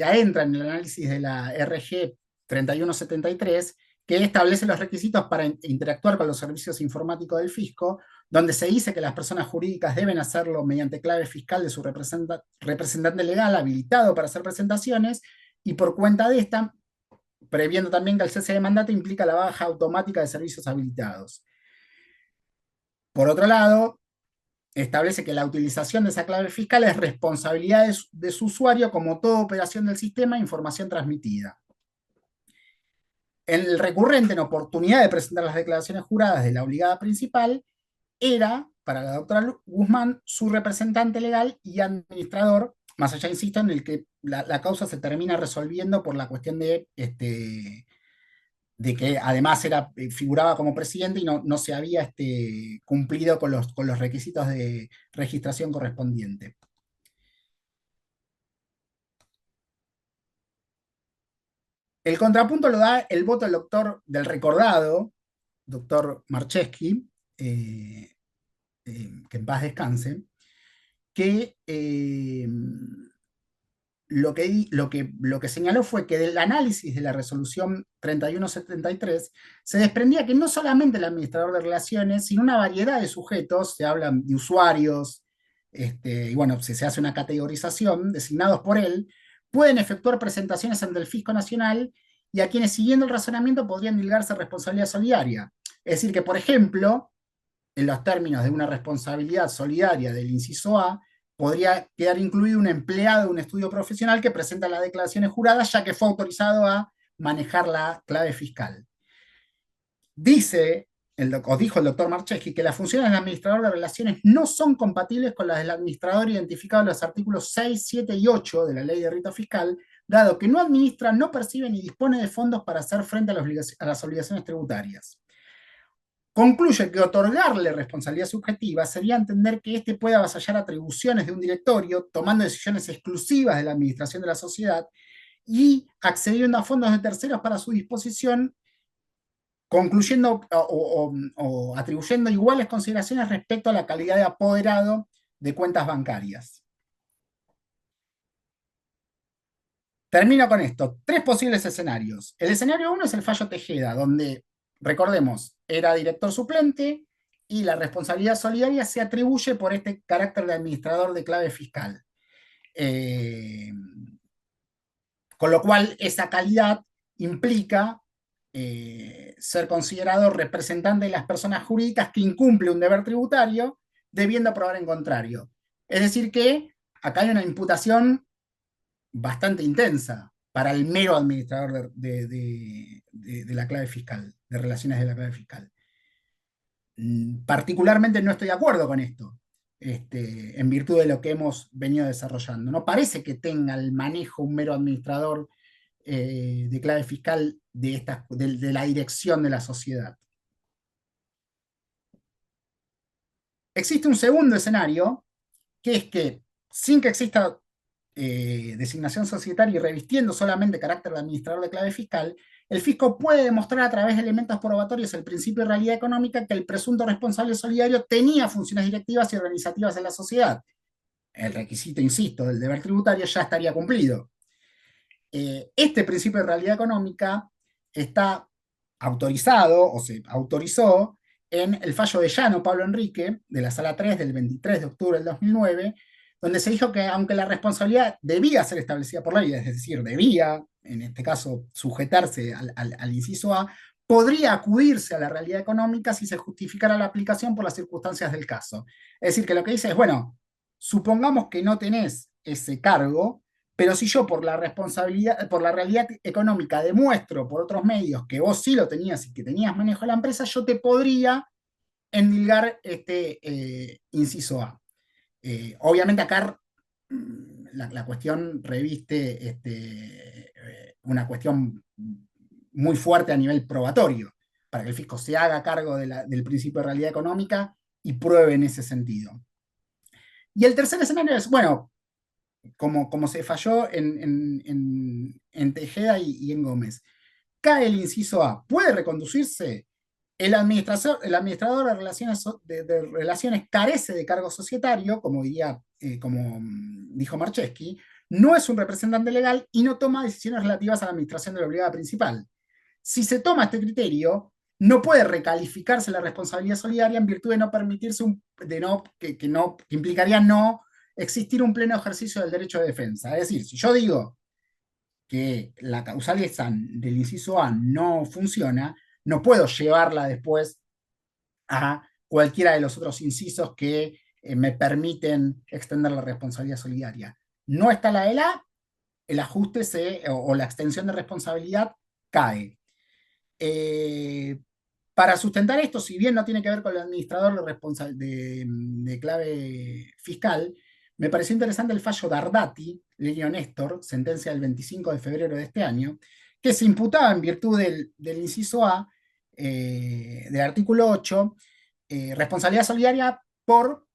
Speaker 4: adentra en el análisis de la RG 3173, que establece los requisitos para interactuar con los servicios informáticos del fisco, donde se dice que las personas jurídicas deben hacerlo mediante clave fiscal de su representante legal habilitado para hacer presentaciones, y por cuenta de esta, previendo también que el cese de mandato implica la baja automática de servicios habilitados. Por otro lado, establece que la utilización de esa clave fiscal es responsabilidad de su usuario, como toda operación del sistema e información transmitida. el recurrente en oportunidad de presentar las declaraciones juradas de la obligada principal era, para la doctora Guzmán, su representante legal y administrador, más allá, insisto, en el que la causa se termina resolviendo por la cuestión de que además figuraba como presidente y no se había cumplido con los requisitos de registración correspondiente. El contrapunto lo da el voto del recordado, doctor Marcheschi, que en paz descanse, que lo que señaló fue que del análisis de la resolución 3173 se desprendía que no solamente el administrador de relaciones, sino una variedad de sujetos, se hablan de usuarios, y bueno, se hace una categorización, designados por él, pueden efectuar presentaciones ante el Fisco Nacional y a quienes, siguiendo el razonamiento, podrían dilgarse responsabilidad solidaria. Es decir, que, por ejemplo, en los términos de una responsabilidad solidaria del inciso A, podría quedar incluido un empleado de un estudio profesional que presenta las declaraciones juradas, ya que fue autorizado a manejar la clave fiscal. Dijo el doctor Marcheschi que las funciones del administrador de relaciones no son compatibles con las del administrador identificado en los artículos 6, 7 y 8 de la Ley de Rito Fiscal, dado que no administra, no percibe ni dispone de fondos para hacer frente a las obligaciones tributarias. Concluye que otorgarle responsabilidad subjetiva sería entender que éste puede avasallar atribuciones de un directorio, tomando decisiones exclusivas de la administración de la sociedad y accediendo a fondos de terceros para su disposición, concluyendo o atribuyendo iguales consideraciones respecto a la calidad de apoderado de cuentas bancarias. Termino con esto. 3 posibles escenarios. El escenario 1 es el fallo Tejeda, donde, recordemos, era director suplente y la responsabilidad solidaria se atribuye por este carácter de administrador de clave fiscal. Con lo cual, esa calidad implica ser considerado representante de las personas jurídicas que incumple un deber tributario, debiendo probar en contrario. Es decir que acá hay una imputación bastante intensa para el mero administrador de la clave fiscal, de relaciones de la clave fiscal. Particularmente no estoy de acuerdo con esto, en virtud de lo que hemos venido desarrollando. No parece que tenga el manejo un mero administrador de clave fiscal de la dirección de la sociedad. Existe un segundo escenario, que es que, sin que exista designación societaria y revistiendo solamente carácter de administrador de clave fiscal, el fisco puede demostrar a través de elementos probatorios el principio de realidad económica que el presunto responsable solidario tenía funciones directivas y organizativas en la sociedad. El requisito, insisto, del deber tributario ya estaría cumplido. Este principio de realidad económica está autorizado o se autorizó en el fallo de Llano Pablo Enrique de la Sala 3 del 23 de octubre del 2009, donde se dijo que aunque la responsabilidad debía ser establecida por ley, es decir, debía, en este caso, sujetarse al inciso A, podría acudirse a la realidad económica si se justificara la aplicación por las circunstancias del caso. Es decir, que lo que dice es, bueno, supongamos que no tenés ese cargo, pero si yo por la responsabilidad, por la realidad económica demuestro por otros medios que vos sí lo tenías y que tenías manejo de la empresa, yo te podría endilgar este inciso A. Obviamente acá la cuestión reviste una cuestión muy fuerte a nivel probatorio, para que el fisco se haga cargo del principio de realidad económica y pruebe en ese sentido. Y el tercer escenario es, bueno, como se falló en Tejeda y en Gómez, cae el inciso A, ¿puede reconducirse? El administrador de relaciones carece de cargo societario, como dijo Marcheschi, no es un representante legal y no toma decisiones relativas a la administración de la obligada principal. Si se toma este criterio, no puede recalificarse la responsabilidad solidaria en virtud de no permitirse que implicaría no existir un pleno ejercicio del derecho de defensa. Es decir, si yo digo que la causal del inciso A no funciona, no puedo llevarla después a cualquiera de los otros incisos que me permiten extender la responsabilidad solidaria. No está la del A, el ajuste o la extensión de responsabilidad cae. Eh, para sustentar esto, si bien no tiene que ver con el administrador de clave fiscal, me pareció interesante el fallo de Ardati, Lenio Néstor, sentencia del 25 de febrero de este año, que se imputaba en virtud del inciso A del artículo 8, responsabilidad solidaria por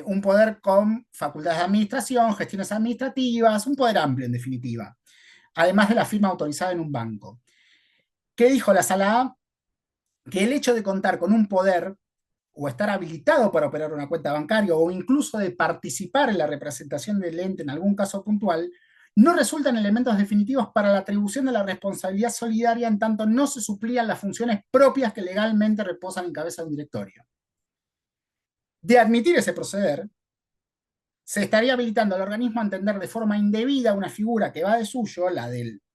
Speaker 4: un poder con facultades de administración, gestiones administrativas, un poder amplio en definitiva, además de la firma autorizada en un banco. ¿Qué dijo la sala A? Que el hecho de contar con un poder o estar habilitado para operar una cuenta bancaria o incluso de participar en la representación del ente en algún caso puntual, no resultan elementos definitivos para la atribución de la responsabilidad solidaria en tanto no se suplían las funciones propias que legalmente reposan en cabeza de un directorio. De admitir ese proceder, se estaría habilitando al organismo a entender de forma indebida una figura que va de suyo,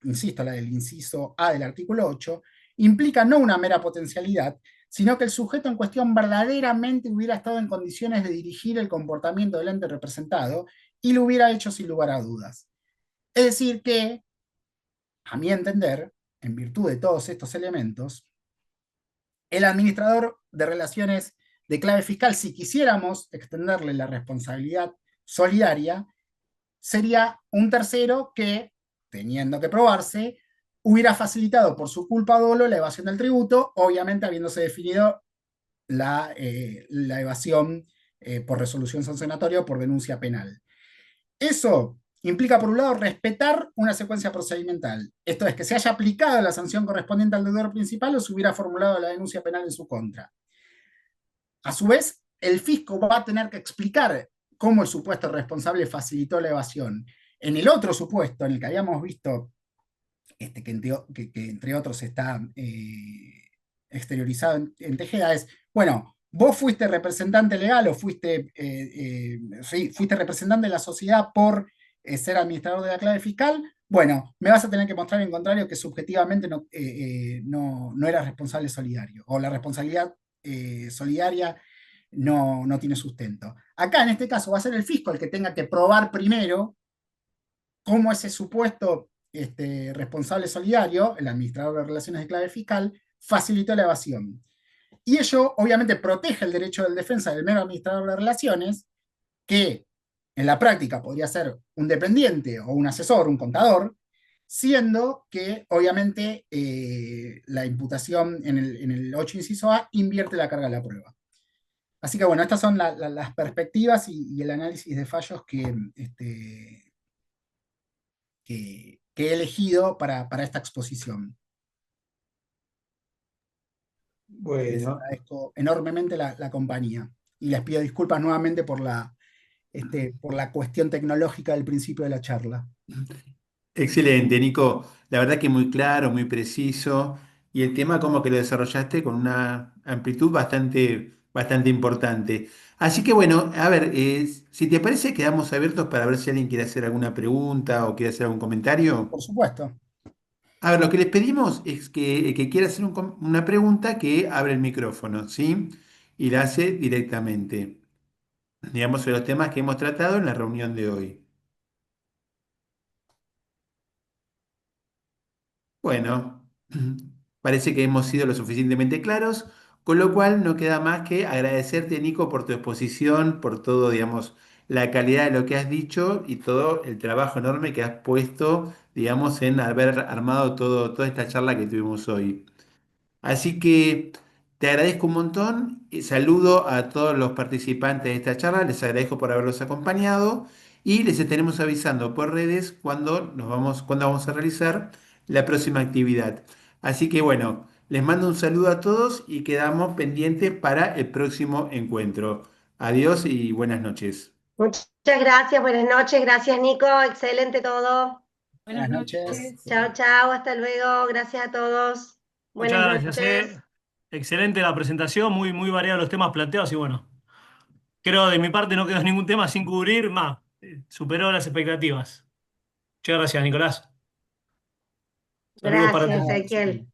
Speaker 4: insisto, la del inciso A del artículo 8, implica no una mera potencialidad, sino que el sujeto en cuestión verdaderamente hubiera estado en condiciones de dirigir el comportamiento del ente representado y lo hubiera hecho sin lugar a dudas. Es decir que, a mi entender, en virtud de todos estos elementos, el administrador de relaciones de clave fiscal, si quisiéramos extenderle la responsabilidad solidaria, sería un tercero que, teniendo que probarse, hubiera facilitado por su culpa dolo la evasión del tributo, obviamente habiéndose definido la evasión por resolución sancionatoria o por denuncia penal. Eso implica, por un lado, respetar una secuencia procedimental. Esto es, que se haya aplicado la sanción correspondiente al deudor principal o se hubiera formulado la denuncia penal en su contra. A su vez, el fisco va a tener que explicar cómo el supuesto responsable facilitó la evasión. En el otro supuesto, en el que habíamos visto que entre otros está exteriorizado en Tejeda, es, bueno, vos fuiste representante legal o fuiste representante de la sociedad por ser administrador de la clave fiscal, bueno, me vas a tener que mostrar en contrario que subjetivamente no eras responsable solidario, o la responsabilidad solidaria no tiene sustento. Acá, en este caso, va a ser el fisco el que tenga que probar primero cómo ese supuesto responsable solidario, el administrador de relaciones de clave fiscal, facilitó la evasión. Y ello, obviamente, protege el derecho del defensa del mero administrador de relaciones, que en la práctica podría ser un dependiente o un asesor, un contador, siendo que, obviamente, la imputación en el 8 inciso A invierte la carga de la prueba. Así que, bueno, estas son las perspectivas y el análisis de fallos que he elegido para esta exposición. Les
Speaker 1: Bueno,
Speaker 4: agradezco enormemente la compañía y les pido disculpas nuevamente por por la cuestión tecnológica del principio de la charla.
Speaker 1: excelente, Nico. La verdad que muy claro, muy preciso. Y el tema como que lo desarrollaste con una amplitud bastante importante. Así que bueno, a ver, si te parece, quedamos abiertos para ver si alguien quiere hacer alguna pregunta o quiere hacer algún comentario.
Speaker 4: Por supuesto.
Speaker 1: A ver, lo que les pedimos es que el que quiera hacer una pregunta, que abra el micrófono, ¿sí? Y la hace directamente, digamos, sobre los temas que hemos tratado en la reunión de hoy. Bueno, parece que hemos sido lo suficientemente claros, con lo cual no queda más que agradecerte, Nico, por tu exposición, por todo, digamos, la calidad de lo que has dicho y todo el trabajo enorme que has puesto, digamos, en haber armado toda esta charla que tuvimos hoy. Así que te agradezco un montón y saludo a todos los participantes de esta charla, les agradezco por haberlos acompañado y les estaremos avisando por redes cuando vamos a realizar la próxima actividad. Así que bueno, les mando un saludo a todos y quedamos pendientes para el próximo encuentro. Adiós y buenas noches.
Speaker 2: Muchas gracias, buenas noches, gracias Nico, excelente todo.
Speaker 4: Buenas noches.
Speaker 2: Chao, chao, hasta luego, gracias a todos.
Speaker 5: Muchas
Speaker 2: Buenas
Speaker 5: gracias,
Speaker 2: noches.
Speaker 5: Excelente la presentación, muy variados los temas planteados y bueno, creo de mi parte no quedó ningún tema sin cubrir, más, superó las expectativas. Muchas gracias, Nicolás. Saludos para
Speaker 2: Gracias,
Speaker 5: todos.
Speaker 2: Ezequiel.